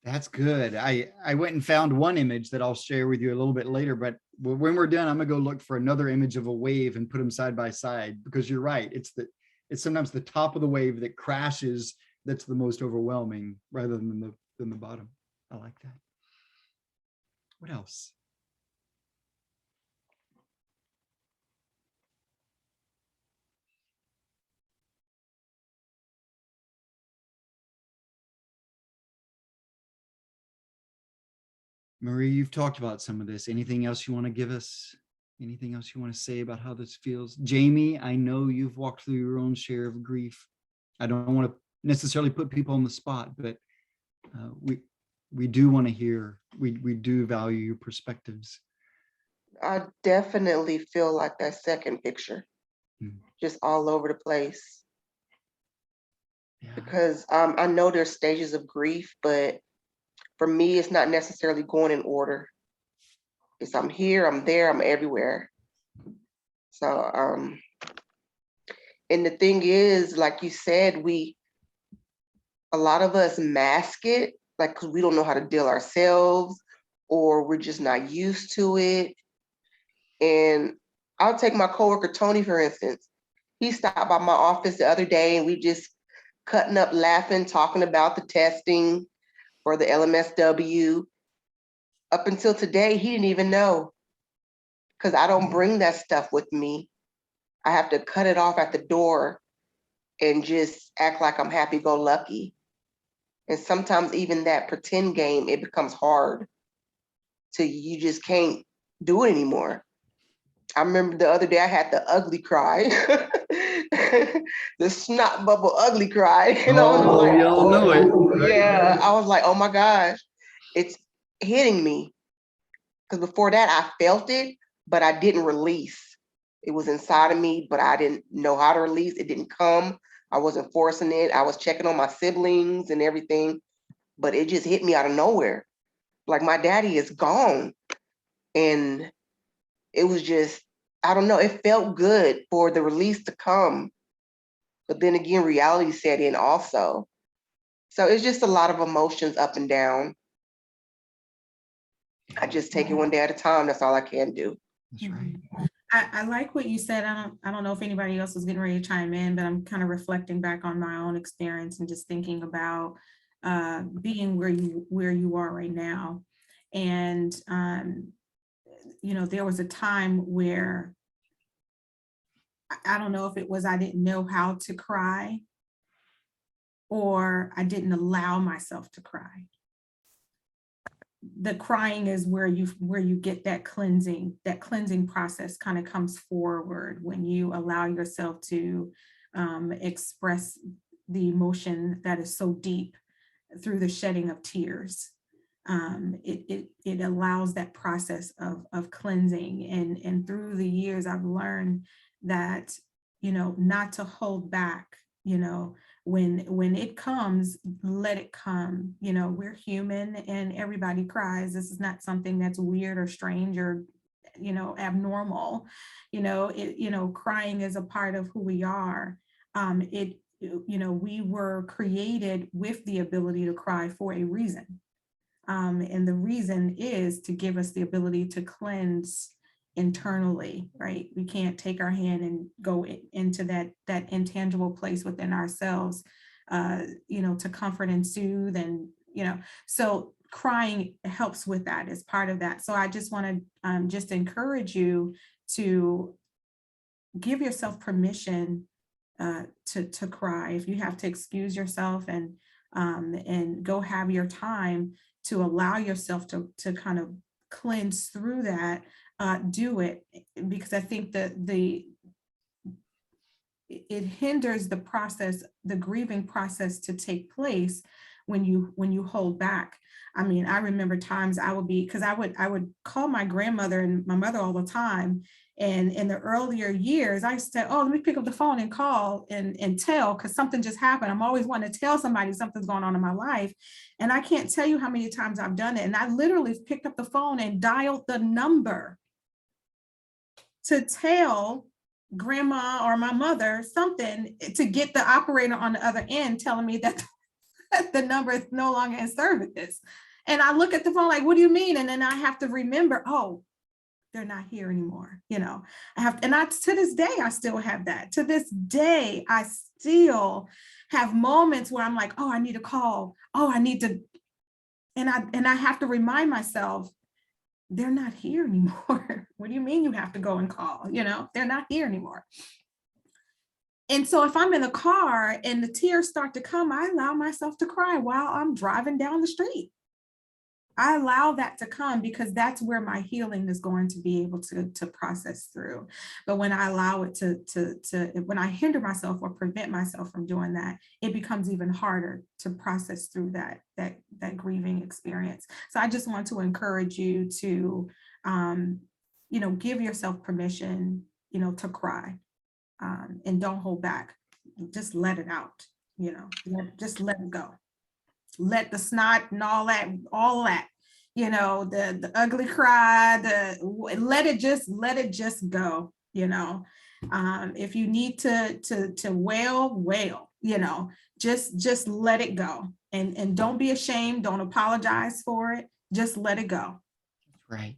Speaker 3: That's good. I went and found one image that I'll share with you a little bit later, but when we're done, I'm gonna go look for another image of a wave and put them side by side, because you're right. It's sometimes the top of the wave that crashes that's the most overwhelming, rather than the bottom. I like that. What else? Marie, you've talked about some of this. Anything else you want to give us? Anything else you want to say about how this feels? Jamie, I know you've walked through your own share of grief. I don't want to necessarily put people on the spot, but we do want to hear, we do value your perspectives.
Speaker 6: I definitely feel like that second picture, just all over the place. Yeah. Because I know there's stages of grief, but for me, it's not necessarily going in order. It's I'm here, I'm there, I'm everywhere. So, and the thing is, like you said, we a lot of us mask it, like, because we don't know how to deal ourselves, or we're just not used to it. And I'll take my coworker Tony, for instance. He stopped by my office the other day and we just cutting up, laughing, talking about the testing for the LMSW. Up until today, he didn't even know, because I don't bring that stuff with me. I have to cut it off at the door and just act like I'm happy-go-lucky. And sometimes even that pretend game, it becomes hard to, you just can't do it anymore. I remember the other day I had the ugly cry, the snot bubble ugly cry. And I was
Speaker 3: Oh,
Speaker 6: like,
Speaker 3: we all know it. Right?
Speaker 6: yeah, I was like, oh my gosh, it's hitting me. Because before that I felt it, but I didn't release. It was inside of me, but I didn't know how to release. It didn't come. I wasn't forcing it. I was checking on my siblings and everything, but it just hit me out of nowhere. Like, my daddy is gone. And it was just, I don't know, it felt good for the release to come. But then again, reality set in also. So it's just a lot of emotions up and down. I just take it one day at a time. That's all I can do.
Speaker 3: That's right.
Speaker 1: I like what you said. I don't know if anybody else was getting ready to chime in, but I'm kind of reflecting back on my own experience and just thinking about being where you are right now. And you know, there was a time where I don't know if it was I didn't know how to cry, or I didn't allow myself to cry. The crying is where you get that cleansing process kind of comes forward when you allow yourself to express the emotion that is so deep through the shedding of tears. It allows that process of cleansing, and through the years I've learned that, you know, not to hold back. You know, when it comes, let it come. You know, we're human and everybody cries. This is not something that's weird or strange or, you know, abnormal. You know, crying is a part of who we are. You know, we were created with the ability to cry for a reason. And the reason is to give us the ability to cleanse internally, right? We can't take our hand and go into that intangible place within ourselves, you know, to comfort and soothe, and, you know, so crying helps with that as part of that. So I just want to just encourage you to give yourself permission to cry. If you have to excuse yourself and go have your time to allow yourself to kind of cleanse through that, do it, because I think that it hinders the process, the grieving process to take place when you hold back. I mean, I remember times I would be, because I would call my grandmother and my mother all the time. And in the earlier years, I said, oh, let me pick up the phone and call and tell, because something just happened. I'm always wanting to tell somebody something's going on in my life. And I can't tell you how many times I've done it. And I literally picked up the phone and dialed the number to tell grandma or my mother something, to get the operator on the other end telling me that the number is no longer in service. And I look at the phone like, what do you mean? And then I have to remember, oh, they're not here anymore. You know, to this day, I still have that. To this day, I still have moments where I'm like, oh, I need to call. Oh, I need to. And I have to remind myself, they're not here anymore. What do you mean you have to go and call? You know, they're not here anymore. And so if I'm in the car and the tears start to come, I allow myself to cry while I'm driving down the street. I allow that to come because that's where my healing is going to be able to process through. But when I allow it when I hinder myself or prevent myself from doing that, it becomes even harder to process through that grieving experience. So I just want to encourage you to, you know, give yourself permission, you know, to cry, and don't hold back. Just let it out, you know, just let it go. Let the snot and all that, you know, the ugly cry, let it just go, you know. If you need to wail, just let it go, and don't be ashamed. Don't apologize for it. Just let it go.
Speaker 3: Right.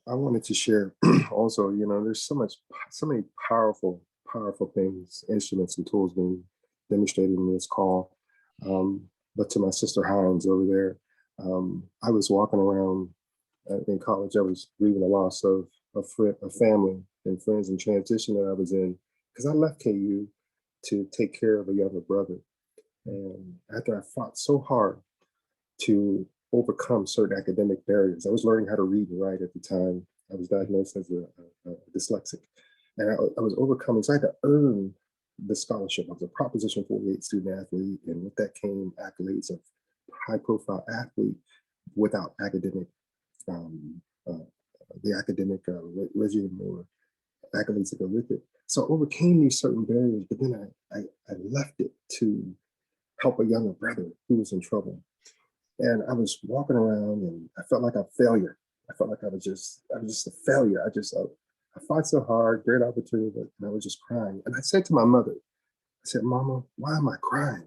Speaker 7: I wanted to share also, there's so many powerful things, instruments and tools being demonstrated in this call. But to my sister Hines over there, I was walking around in college. I was grieving the loss of a family and friends and transition that I was in, because I left KU to take care of a younger brother. And after I fought so hard to overcome certain academic barriers, I was learning how to read and write at the time. I was diagnosed as a dyslexic, and I was overcoming. So I had to earn the scholarship. I was a Proposition 48 student athlete, and with that came accolades of high-profile athlete without academic, the academic resume or accolades that go with it. So I overcame these certain barriers, but then I left it to help a younger brother who was in trouble. And I was walking around and I felt like a failure. I felt like I was just a failure. I fought so hard, great opportunity, but I was just crying. And I said to my mother, I said, Mama, why am I crying?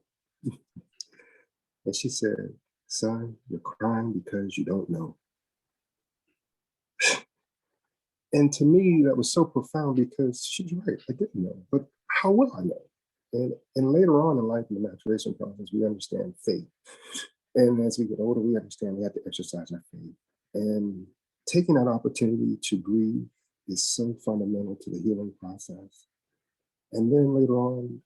Speaker 7: And she said, son, you're crying because you don't know. And to me, that was so profound, because she's right, I didn't know, but how will I know? And later on in life, in the maturation process, we understand faith. And as we get older, we understand we have to exercise our faith. And taking that opportunity to grieve is so fundamental to the healing process. And then later on,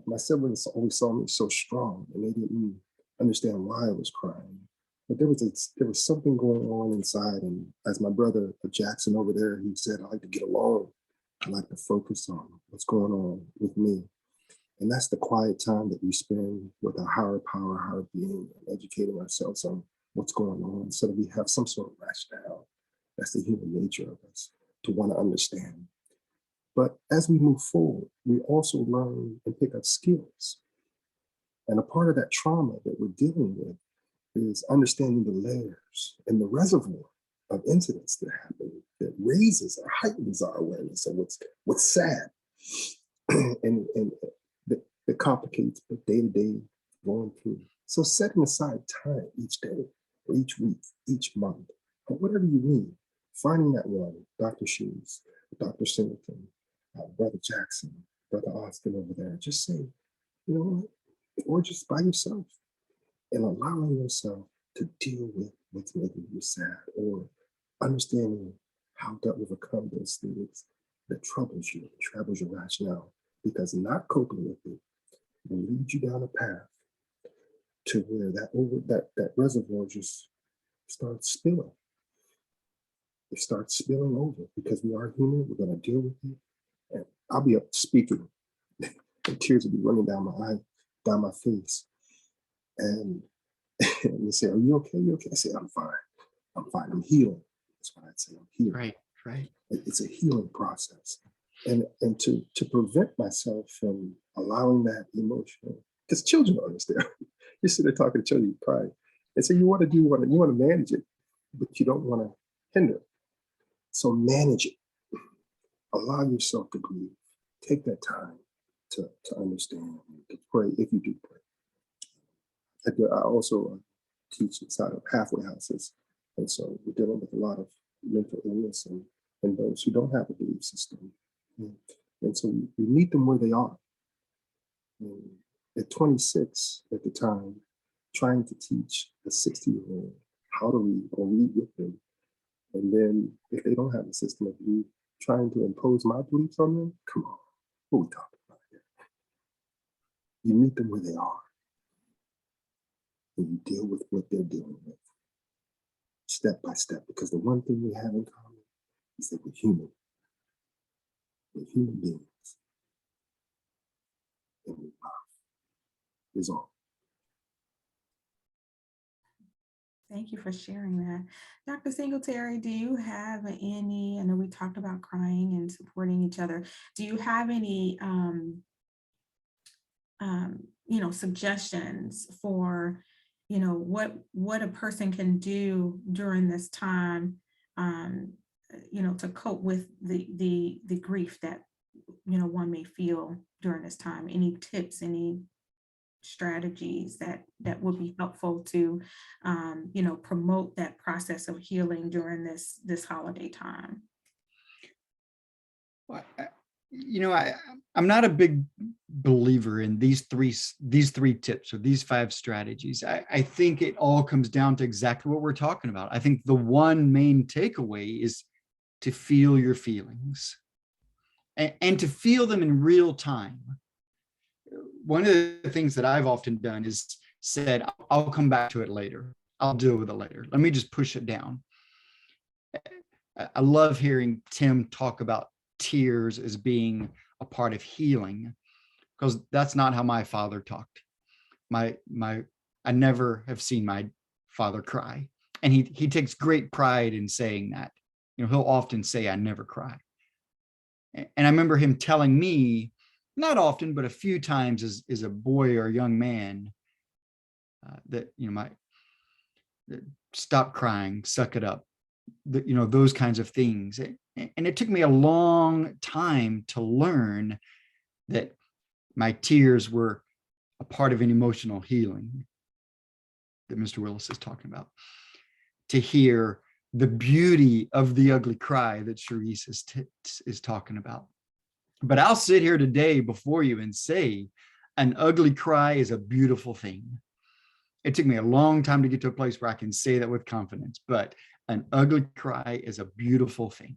Speaker 7: my siblings always saw me so strong, and they didn't understand why I was crying. But there was something going on inside. And as my brother Jackson over there, he said, I like to get alone. I like to focus on what's going on with me. And that's the quiet time that we spend with our higher power, higher being, and educating ourselves on what's going on, so that we have some sort of rationale. That's the human nature of us, to want to understand. But as we move forward, we also learn and pick up skills. And a part of that trauma that we're dealing with is understanding the layers and the reservoir of incidents that happen, that raises or heightens our awareness of what's sad and that complicates the day-to-day going through. So setting aside time each day or each week, each month, or whatever you need, finding that one, Dr. Shoes, Dr. Singleton, Brother Jackson, Brother Austin over there, just say, you know what, or just by yourself, and allowing yourself to deal with what's making you sad, or understanding how to overcome those things that troubles you your rationale, because not coping with it will lead you down a path to where that reservoir just starts spilling. It starts spilling over, because we are human. We're going to deal with it. And I'll be up speaking, and tears will be running down down my face. And they say, "Are you okay? You okay?" I say, "I'm fine. I'm fine. I'm healing." That's what I'd say. I'm healing.
Speaker 3: Right.
Speaker 7: It's a healing process. And to prevent myself from allowing that emotional, because children don't understand. You sit there talking to children, you cry. And so you want to manage it, but you don't want to hinder it. So manage it. Allow yourself to breathe. Take that time to understand, to pray if you do pray. I also teach inside of halfway houses. And so we're dealing with a lot of mental illness and those who don't have a belief system. And so we meet them where they are. And at 26 at the time, trying to teach a 60-year-old how to read or read with them. And then if they don't have a system of belief, trying to impose my beliefs on them, come on, what are we talking about here? You meet them where they are, and you deal with what they're dealing with, step by step, because the one thing we have in common is that we're human. We're human beings. And we love is all.
Speaker 1: Thank you for sharing that. Dr. Singletary, do you have any, I know we talked about crying and supporting each other. Do you have any, suggestions for, what a person can do during this time, to cope with the grief that one may feel during this time. Any tips, any strategies that would be helpful to promote that process of healing during this holiday time?
Speaker 3: Well, I'm not a big believer in these three tips or these 5 strategies. I think it all comes down to exactly what we're talking about. I think the one main takeaway is to feel your feelings and to feel them in real time. One of the things that I've often done is said, I'll come back to it later. I'll deal with it later. Let me just push it down. I love hearing Tim talk about tears as being a part of healing, because that's not how my father talked. I never have seen my father cry, and he takes great pride in saying that. He'll often say, I never cry. And I remember him telling me, not often, but a few times as a boy or a young man, that stop crying, suck it up, those kinds of things. And it took me a long time to learn that my tears were a part of an emotional healing that Mr. Willis is talking about. To hear the beauty of the ugly cry that Charisse is talking about. But I'll sit here today before you and say, an ugly cry is a beautiful thing. It took me a long time to get to a place where I can say that with confidence, but an ugly cry is a beautiful thing.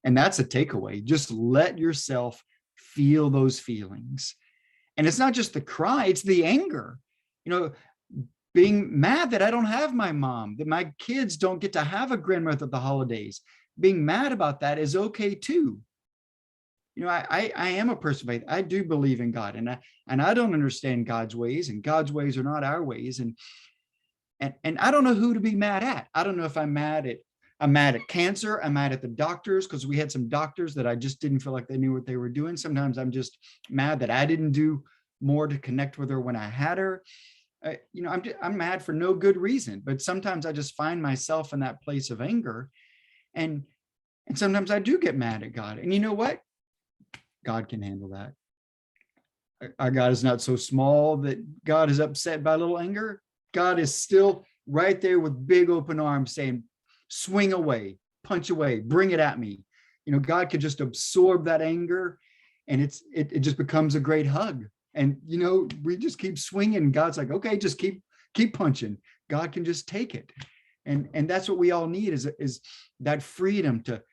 Speaker 3: And that's a takeaway. Just let yourself feel those feelings. And it's not just the cry, it's the anger. Being mad that I don't have my mom, that my kids don't get to have a grandmother at the holidays. Being mad about that is okay too. I am a person of faith. I do believe in God, and I don't understand God's ways, and God's ways are not our ways. And I don't know who to be mad at. I don't know if I'm mad at cancer. I'm mad at the doctors, because we had some doctors that I just didn't feel like they knew what they were doing. Sometimes I'm just mad that I didn't do more to connect with her when I had her. I'm mad for no good reason, but sometimes I just find myself in that place of anger, and sometimes I do get mad at God. And you know what? God can handle that. Our God is not so small that God is upset by a little anger. God is still right there with big open arms saying, swing away, punch away, bring it at me. God could just absorb that anger, and it just becomes a great hug. And, we just keep swinging. God's like, okay, just keep punching. God can just take it. And that's what we all need is that freedom to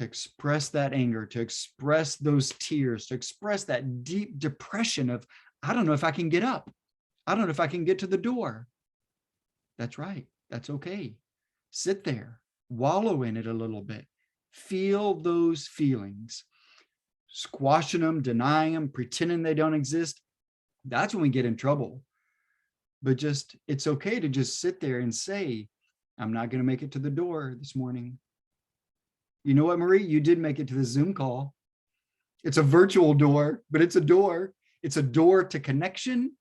Speaker 3: express that anger, to express those tears, to express that deep depression of, I don't know if I can get up. I don't know if I can get to the door. That's right. That's okay. Sit there, wallow in it a little bit. Feel those feelings. Squashing them, denying them, pretending they don't exist. That's when we get in trouble. But it's okay to just sit there and say, I'm not going to make it to the door this morning. You know what, Marie? You did make it to the Zoom call. It's a virtual door, but it's a door. It's a door to connection.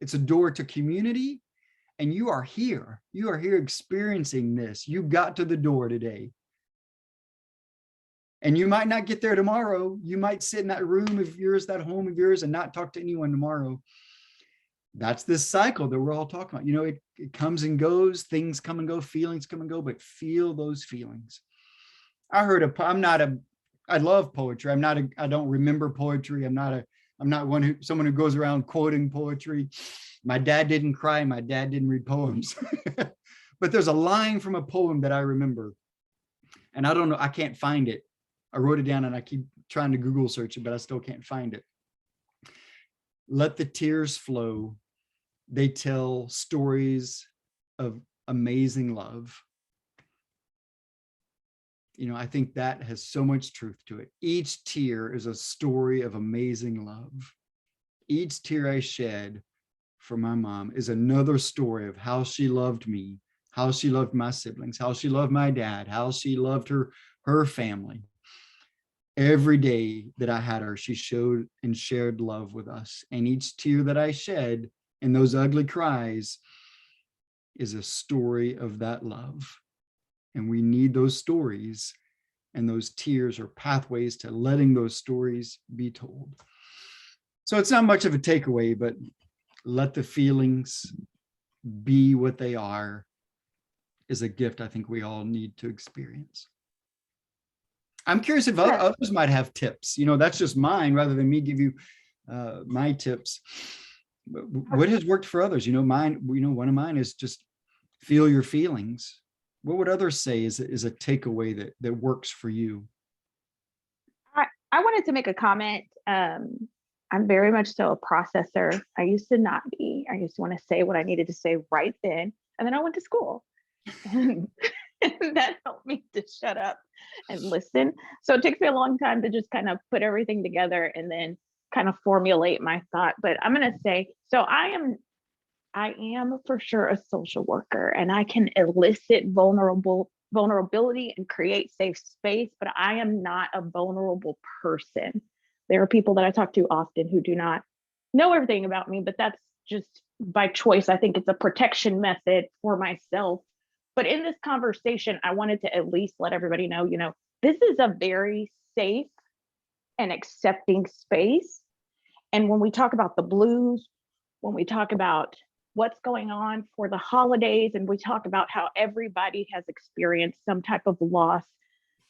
Speaker 3: It's a door to community. And you are here. You are here experiencing this. You got to the door today. And you might not get there tomorrow. You might sit in that room of yours, that home of yours, and not talk to anyone tomorrow. That's this cycle that we're all talking about. It comes and goes, things come and go, feelings come and go, but feel those feelings. I love poetry. I don't remember poetry. I'm not someone who goes around quoting poetry. My dad didn't cry. My dad didn't read poems. But there's a line from a poem that I remember. And I don't know, I can't find it. I wrote it down and I keep trying to Google search it, but I still can't find it. Let the tears flow. They tell stories of amazing love. I think that has so much truth to it. Each tear is a story of amazing love. Each tear I shed for my mom is another story of how she loved me, how she loved my siblings, how she loved my dad, how she loved her family. Every day that I had her, she showed and shared love with us. And each tear that I shed in those ugly cries is a story of that love. And we need those stories And those tears are pathways to letting those stories be told. So it's not much of a takeaway, but let the feelings be what they are is a gift I think we all need to experience. I'm curious if others might have tips. You know, that's just mine rather than me give you my tips. What has worked for others? You know, one of mine is just feel your feelings. What would others say is a takeaway that works for you?
Speaker 11: I wanted to make a comment. I'm very much so a processor. I used to not be. I used to want to say what I needed to say right then. And then I went to school. And that helped me to shut up and listen. So it takes me a long time to just kind of put everything together and then kind of formulate my thought. But I'm going to say, so I am for sure a social worker, and I can elicit vulnerability and create safe space, but I am not a vulnerable person. There are people that I talk to often who do not know everything about me, but that's just by choice. I think it's a protection method for myself. But in this conversation, I wanted to at least let everybody know, this is a very safe and accepting space. And when we talk about the blues, when we talk about what's going on for the holidays, and we talk about how everybody has experienced some type of loss.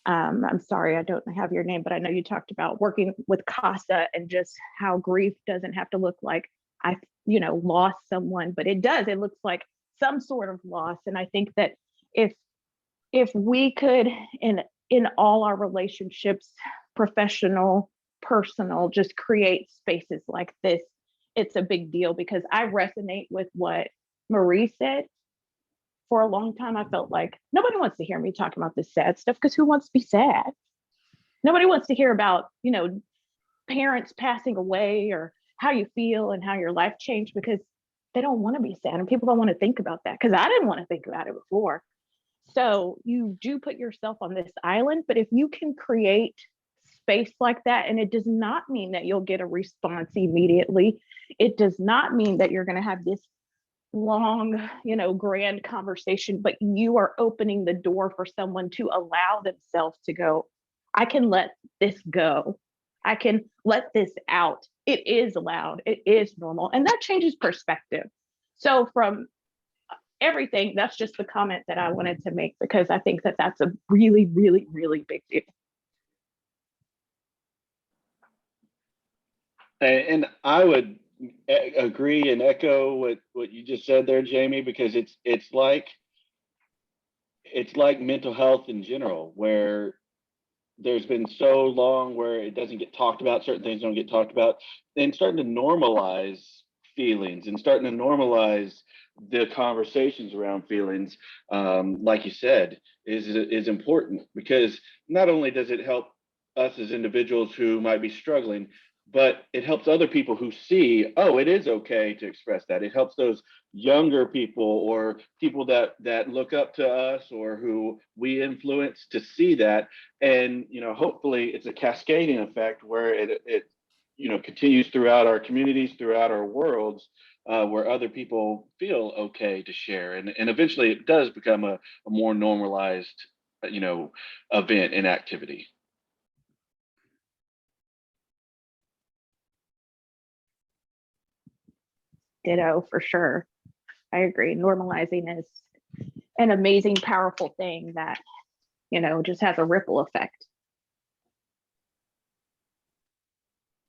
Speaker 11: I'm sorry, I don't have your name, but I know you talked about working with CASA and just how grief doesn't have to look like I, lost someone, but it does. It looks like some sort of loss. And I think that if we could, in all our relationships, professional, personal, just create spaces like this, it's a big deal, because I resonate with what Marie said. For a long time, I felt like nobody wants to hear me talking about this sad stuff, because who wants to be sad? Nobody wants to hear about, parents passing away or how you feel and how your life changed, because they don't want to be sad, and people don't want to think about that, because I didn't want to think about it before. So you do put yourself on this island, but if you can create space like that, and it does not mean that you'll get a response immediately. It does not mean that you're going to have this long, grand conversation, but you are opening the door for someone to allow themselves to go, I can let this go. I can let this out. It is allowed. It is normal. And that changes perspective. So from everything, that's just the comment that I wanted to make, because I think that that's a really, really, really big deal.
Speaker 10: And I would agree and echo what you just said there, Jamie, because it's like mental health in general, where there's been so long where it doesn't get talked about, certain things don't get talked about, and starting to normalize feelings and starting to normalize the conversations around feelings, like you said, is important, because not only does it help us as individuals who might be struggling, but it helps other people who see, oh, it is okay to express that. It helps those younger people or people that look up to us or who we influence to see that. And, hopefully it's a cascading effect where it continues throughout our communities, throughout our worlds, where other people feel okay to share. And eventually it does become a more normalized, event and activity.
Speaker 11: Ditto, for sure. I agree. Normalizing is an amazing, powerful thing that, just has a ripple effect.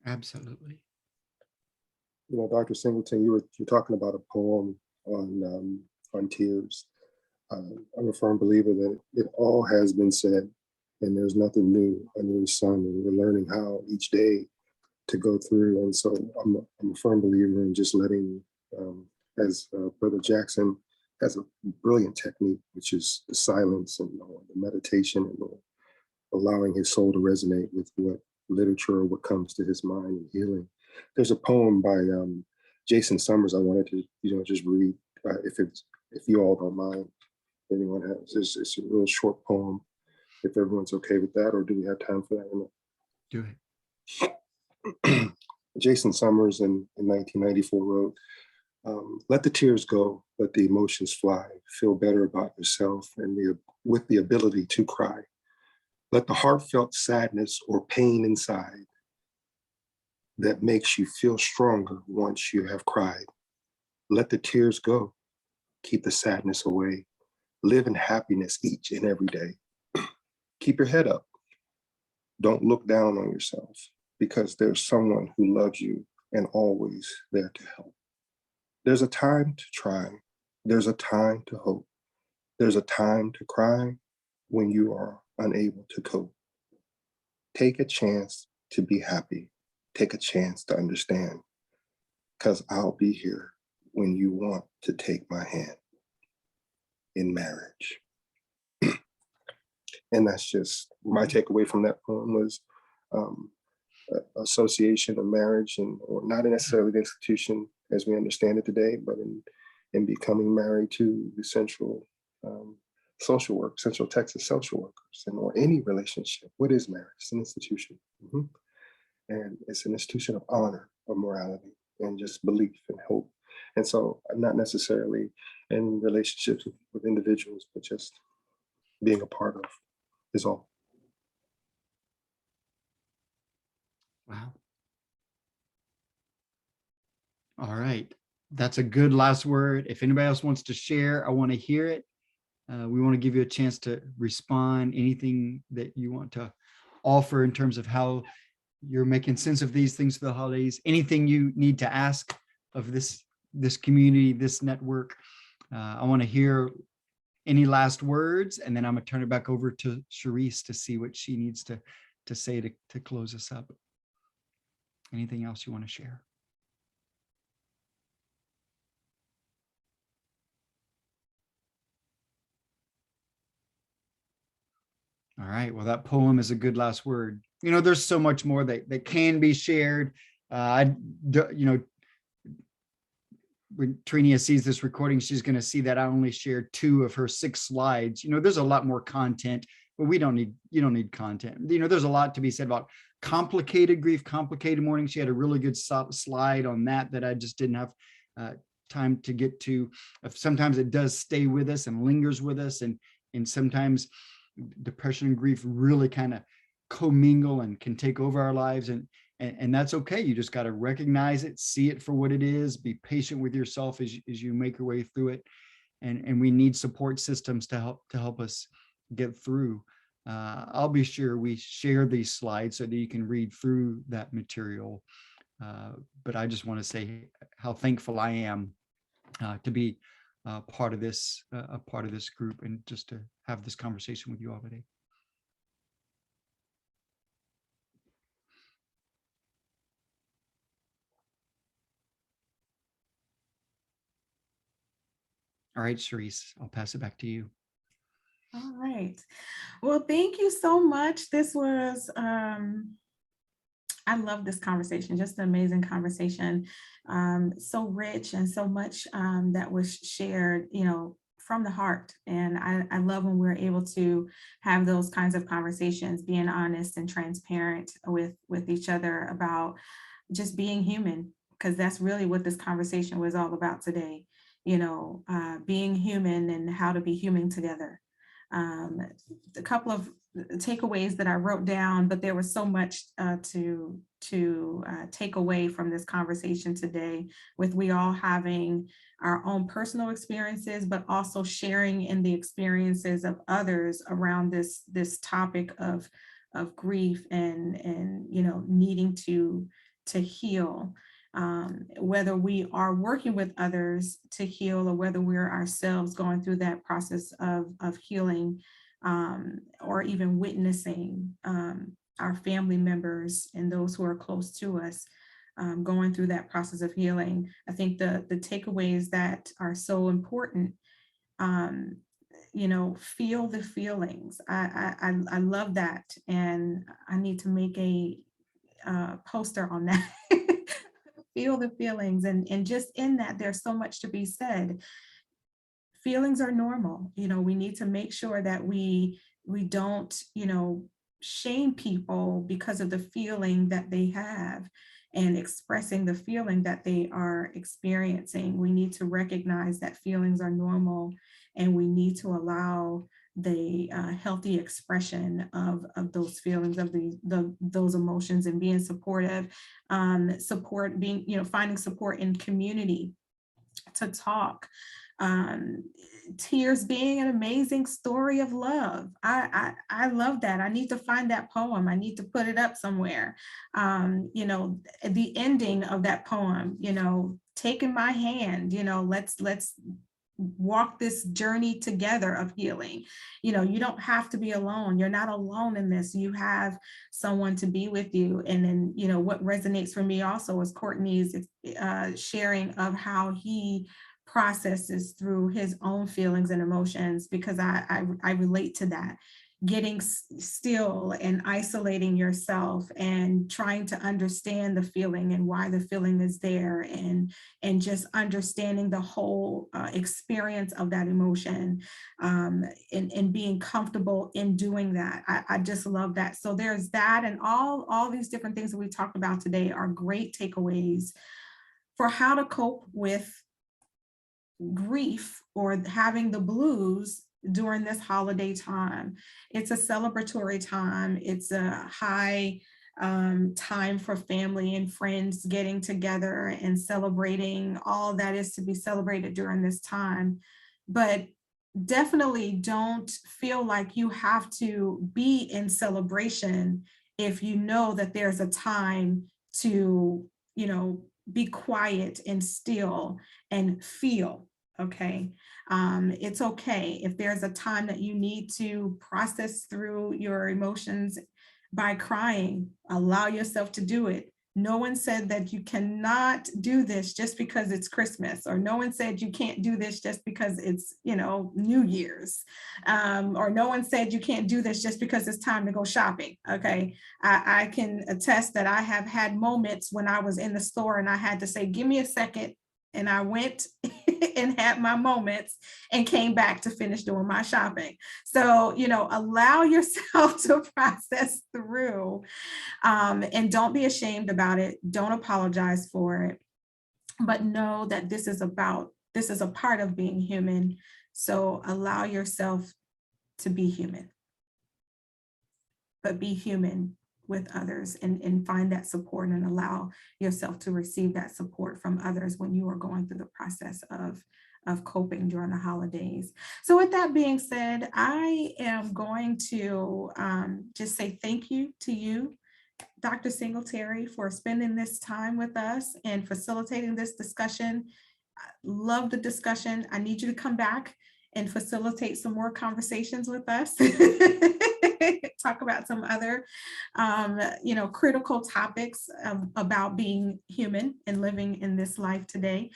Speaker 3: Absolutely.
Speaker 7: Dr. Singleton, you're talking about a poem on tears. I'm a firm believer that it all has been said, and there's nothing new under the sun, and we're learning how each day to go through. And so I'm a firm believer in just letting, as Brother Jackson has a brilliant technique, which is the silence and the meditation and allowing his soul to resonate with what literature or what comes to his mind and healing. There's a poem by Jason Summers I wanted to just read, if you all don't mind. Anyone has? It's a real short poem, if everyone's okay with that, or do we have time for that?
Speaker 3: Do
Speaker 7: it. Jason Summers in 1994 wrote, let the tears go, let the emotions fly, feel better about yourself and with the ability to cry. Let the heartfelt sadness or pain inside that makes you feel stronger once you have cried. Let the tears go. Keep the sadness away. Live in happiness each and every day. Keep your head up. Don't look down on yourself, because there's someone who loves you and always there to help. There's a time to try. There's a time to hope. There's a time to cry when you are unable to cope. Take a chance to be happy. Take a chance to understand, because I'll be here when you want to take my hand in marriage. And that's just my takeaway from that poem was association of marriage, and or not necessarily the institution as we understand it today, but in becoming married to the central social work, Central Texas social workers, and or any relationship. What is marriage? It's an institution. And it's an institution of honor, of morality, and just belief and hope. And so not necessarily in relationships with individuals, but just being a part of is all.
Speaker 3: Wow. All right. That's a good last word. If anybody else wants to share, I want to hear it. We want to give you a chance to respond. Anything that you want to offer in terms of how you're making sense of these things for the holidays, anything you need to ask of this community, this network. I want to hear any last words, and then I'm gonna turn it back over to Charisse to see what she needs to say to close us up. Anything else you want to share? All right, well, that poem is a good last word. You know, there's so much more that can be shared. When Trinia sees this recording, she's going to see that I only shared 2 of her 6 slides. You know, there's a lot more content, but you don't need content. You know, there's a lot to be said about complicated grief, complicated mourning. She had a really good slide on that I just didn't have time to get to. Sometimes it does stay with us and lingers with us, and sometimes depression and grief really kind of commingle and can take over our lives, and that's okay. You just got to recognize it, see it for what it is, be patient with yourself as you make your way through it, and we need support systems to help us get through. I'll be sure we share these slides so that you can read through that material, but I just want to say how thankful I am to be a part of this group, and just to have this conversation with you all today. All right, Charisse, I'll pass it back to you.
Speaker 1: All right. Well, thank you so much. This was, I love this conversation, just an amazing conversation. So rich and so much that was shared, you know, from the heart. And I love when we're able to have those kinds of conversations, being honest and transparent with each other about just being human, because that's really what this conversation was all about today. You know, being human and how to be human together. A couple of takeaways that I wrote down, but there was so much to take away from this conversation today, with we all having our own personal experiences, but also sharing in the experiences of others around this topic of grief and you know, needing to heal. Whether we are working with others to heal, or whether we're ourselves going through that process of healing, or even witnessing our family members and those who are close to us going through that process of healing. I think the takeaways that are so important, you know, feel the feelings. I love that, and I need to make a poster on that. Feel the feelings, and just in that, there's so much to be said. Feelings are normal. You know, we need to make sure that we don't, you know, shame people because of the feeling that they have and expressing the feeling that they are experiencing. We need to recognize that feelings are normal, and we need to allow the healthy expression of those feelings, of those emotions, and being supportive, finding support in community to talk. Tears being an amazing story of love. I love that. I need to find that poem. I need to put it up somewhere. The ending of that poem, taking my hand, let's walk this journey together of healing. You don't have to be alone. You're not alone in this. You have someone to be with you. And then, what resonates for me also is Courtney's sharing of how he processes through his own feelings and emotions, because I relate to that. Getting still and isolating yourself and trying to understand the feeling and why the feeling is there, and just understanding the whole experience of that emotion, and being comfortable in doing that. I just love that. So there's that, and all these different things that we talked about today are great takeaways for how to cope with grief or having the blues during this holiday time. It's a celebratory time. It's a high time for family and friends getting together and celebrating all that is to be celebrated during this time. But definitely don't feel like you have to be in celebration if you know that there's a time to, be quiet and still and feel. Okay. It's okay if there's a time that you need to process through your emotions by crying. Allow yourself to do it. No one said that you cannot do this just because it's Christmas, or no one said you can't do this just because it's, New Year's, or no one said you can't do this just because it's time to go shopping. Okay. I can attest that I have had moments when I was in the store and I had to say, give me a second. And I went and had my moments and came back to finish doing my shopping. So, allow yourself to process through, and don't be ashamed about it. Don't apologize for it, but know that this is a part of being human. So allow yourself to be human, but be human with others, and find that support and allow yourself to receive that support from others when you are going through the process of coping during the holidays. So with that being said, I am going to just say thank you to you, Dr. Singletary, for spending this time with us and facilitating this discussion. I love the discussion. I need you to come back and facilitate some more conversations with us. Talk about some other, critical topics about being human and living in this life today.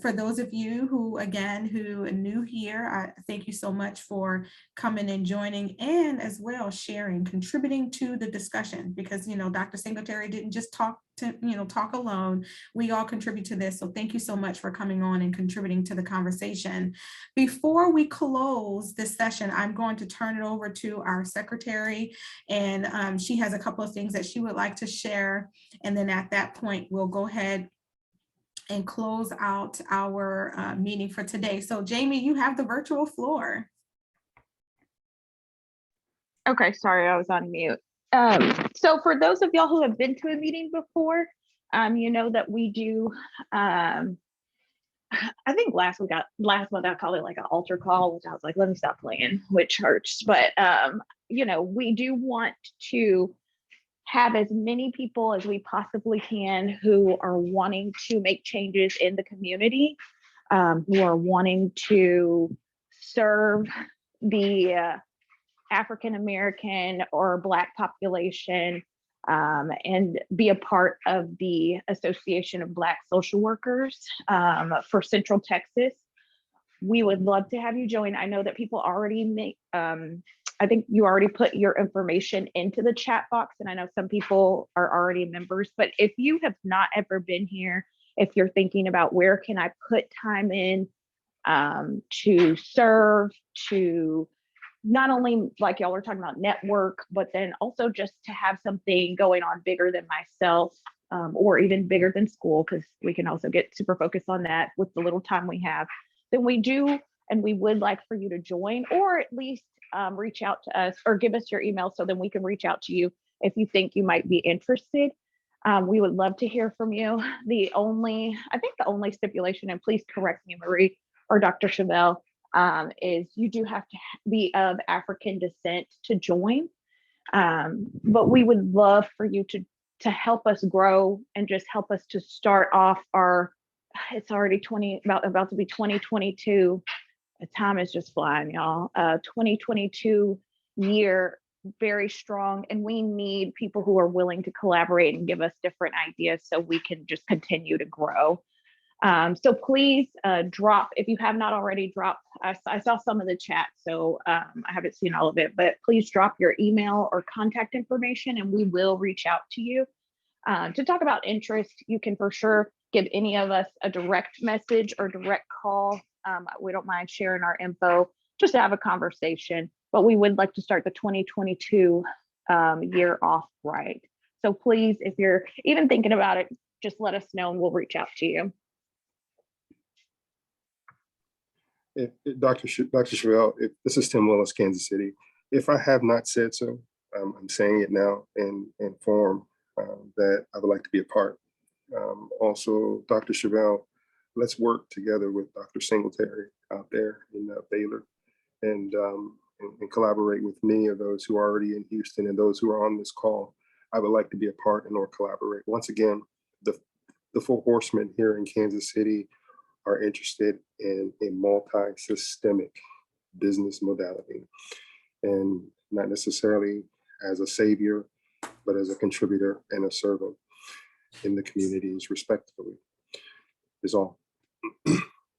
Speaker 1: For those of you who are new here, I thank you so much for coming and joining, and as well sharing, contributing to the discussion, because, Dr. Singletary didn't just talk alone. We all contribute to this. So thank you so much for coming on and contributing to the conversation. Before we close this session, I'm going to turn it over to our secretary, and she has a couple of things that she would like to share. And then at that point, we'll go ahead and close out our meeting for today. So Jamie, you have the virtual floor.
Speaker 11: Okay, sorry, I was on mute. So for those of y'all who have been to a meeting before, you know that we do, I think last month I called it like an altar call, which I was like, let me stop playing with church. But, we do want to have as many people as we possibly can who are wanting to make changes in the community, who are wanting to serve the African American or Black population, and be a part of the Association of Black Social Workers for Central Texas. We would love to have you join. I know that people already I think you already put your information into the chat box, and I know some people are already members, but if you have not ever been here, if you're thinking about where can I put time in to serve, to not only, like y'all were talking about, network, but then also just to have something going on bigger than myself, or even bigger than school, because we can also get super focused on that with the little time we have, then we do and we would like for you to join, or at least reach out to us or give us your email so then we can reach out to you if you think you might be interested. We would love to hear from you. I think the only stipulation, and please correct me, Marie or Dr. Chevelle, is you do have to be of African descent to join. But we would love for you to help us grow and just help us to start off it's already about to be 2022. The time is just flying, y'all. 2022 year, very strong, and we need people who are willing to collaborate and give us different ideas so we can just continue to grow. So please drop, if you have not already dropped, I saw some of the chat, so I haven't seen all of it, but please drop your email or contact information and we will reach out to you. To talk about interest, you can for sure give any of us a direct message or direct call. We don't mind sharing our info just to have a conversation, but we would like to start the 2022 year off right. So please, if you're even thinking about it, just let us know and we'll reach out to you.
Speaker 7: Dr. Chevelle, this is Tim Willis, Kansas City. If I have not said so, I'm saying it now in form that I would like to be a part. Also, Dr. Chevelle, let's work together with Dr. Singletary out there in Baylor and collaborate with many of those who are already in Houston and those who are on this call. I would like to be a part and or collaborate. Once again, the four horsemen here in Kansas City are interested in a multi-systemic business modality, and not necessarily as a savior, but as a contributor and a servant in the communities respectively is all.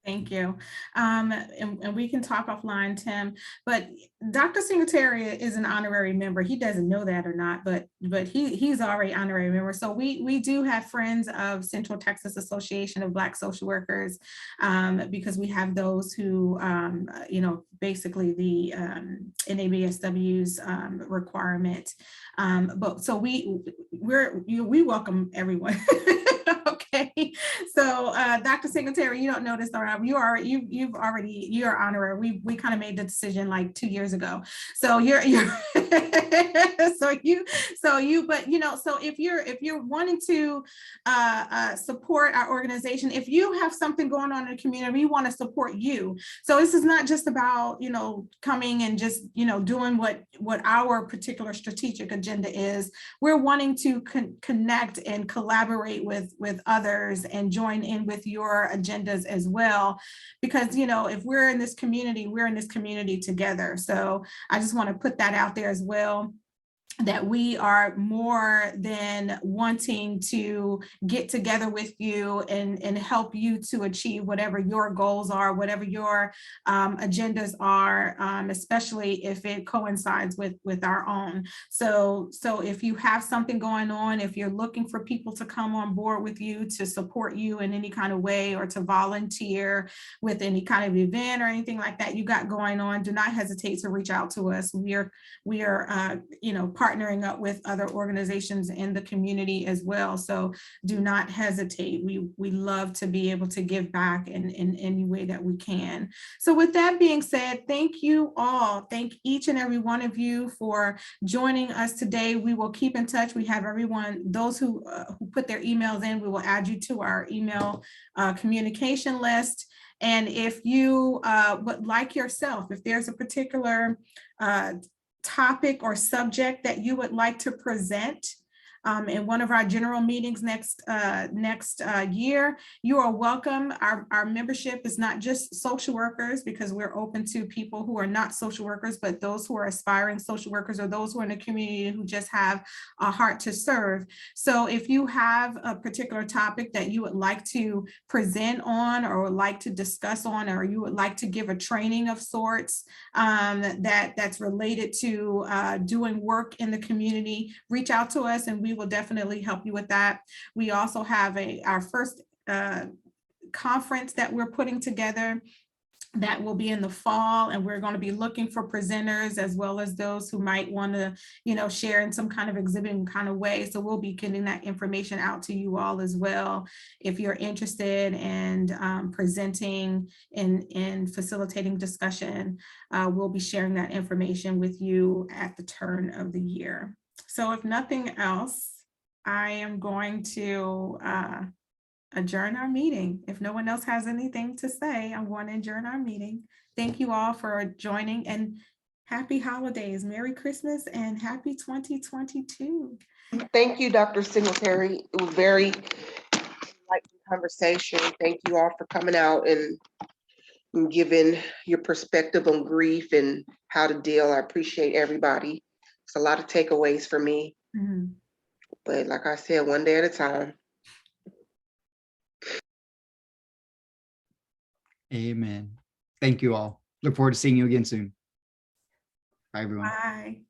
Speaker 1: Thank you. And we can talk offline, Tim, but Dr. Singletary is an honorary member. He doesn't know that or not, but he's already honorary member. So we do have friends of Central Texas Association of Black Social Workers, because we have those who, basically the NABSW's requirement. But so we welcome everyone. Okay, so Dr. Singletary, you don't know this, or you're honorary. We kind of made the decision like 2 years ago. So you're so if you're wanting to support our organization, if you have something going on in the community, we want to support you. So this is not just about coming and just doing what our particular strategic agenda is. We're wanting to connect and collaborate with others and join in with your agendas as well, because if we're in this community, we're in this community together. So I just want to put that out there as well, that we are more than wanting to get together with you and help you to achieve whatever your goals are, whatever your agendas are, especially if it coincides with our own. So if you have something going on, if you're looking for people to come on board with you to support you in any kind of way, or to volunteer with any kind of event or anything like that you got going on, do not hesitate to reach out to us. We are partnering up with other organizations in the community as well. So do not hesitate. We love to be able to give back in any way that we can. So with that being said, thank you all. Thank each and every one of you for joining us today. We will keep in touch. We have everyone, those who put their emails in, we will add you to our email communication list. And if you would like yourself, if there's a particular topic or subject that you would like to present in one of our general meetings next year, you are welcome. Our membership is not just social workers, because we're open to people who are not social workers, but those who are aspiring social workers, or those who are in the community who just have a heart to serve. So if you have a particular topic that you would like to present on, or would like to discuss on, or you would like to give a training of sorts that's related to doing work in the community, reach out to us and we will definitely help you with that. We also have our first conference that we're putting together That will be in the fall, and we're going to be looking for presenters as well as those who might want to, share in some kind of exhibiting kind of way. So we'll be getting that information out to you all as well. If you're interested in presenting and facilitating discussion, we'll be sharing that information with you at the turn of the year. So if nothing else, I am going to adjourn our meeting. If no one else has anything to say, I'm going to adjourn our meeting. Thank you all for joining, and happy holidays, Merry Christmas, and happy 2022.
Speaker 6: Thank you, Dr. Singletary. It was very enlightening conversation. Thank you all for coming out and giving your perspective on grief and how to deal. I appreciate everybody. It's a lot of takeaways for me.
Speaker 1: Mhm.
Speaker 6: But like I said, one day at a time.
Speaker 3: Amen. Thank you all. Look forward to seeing you again soon. Bye, everyone.
Speaker 1: Bye.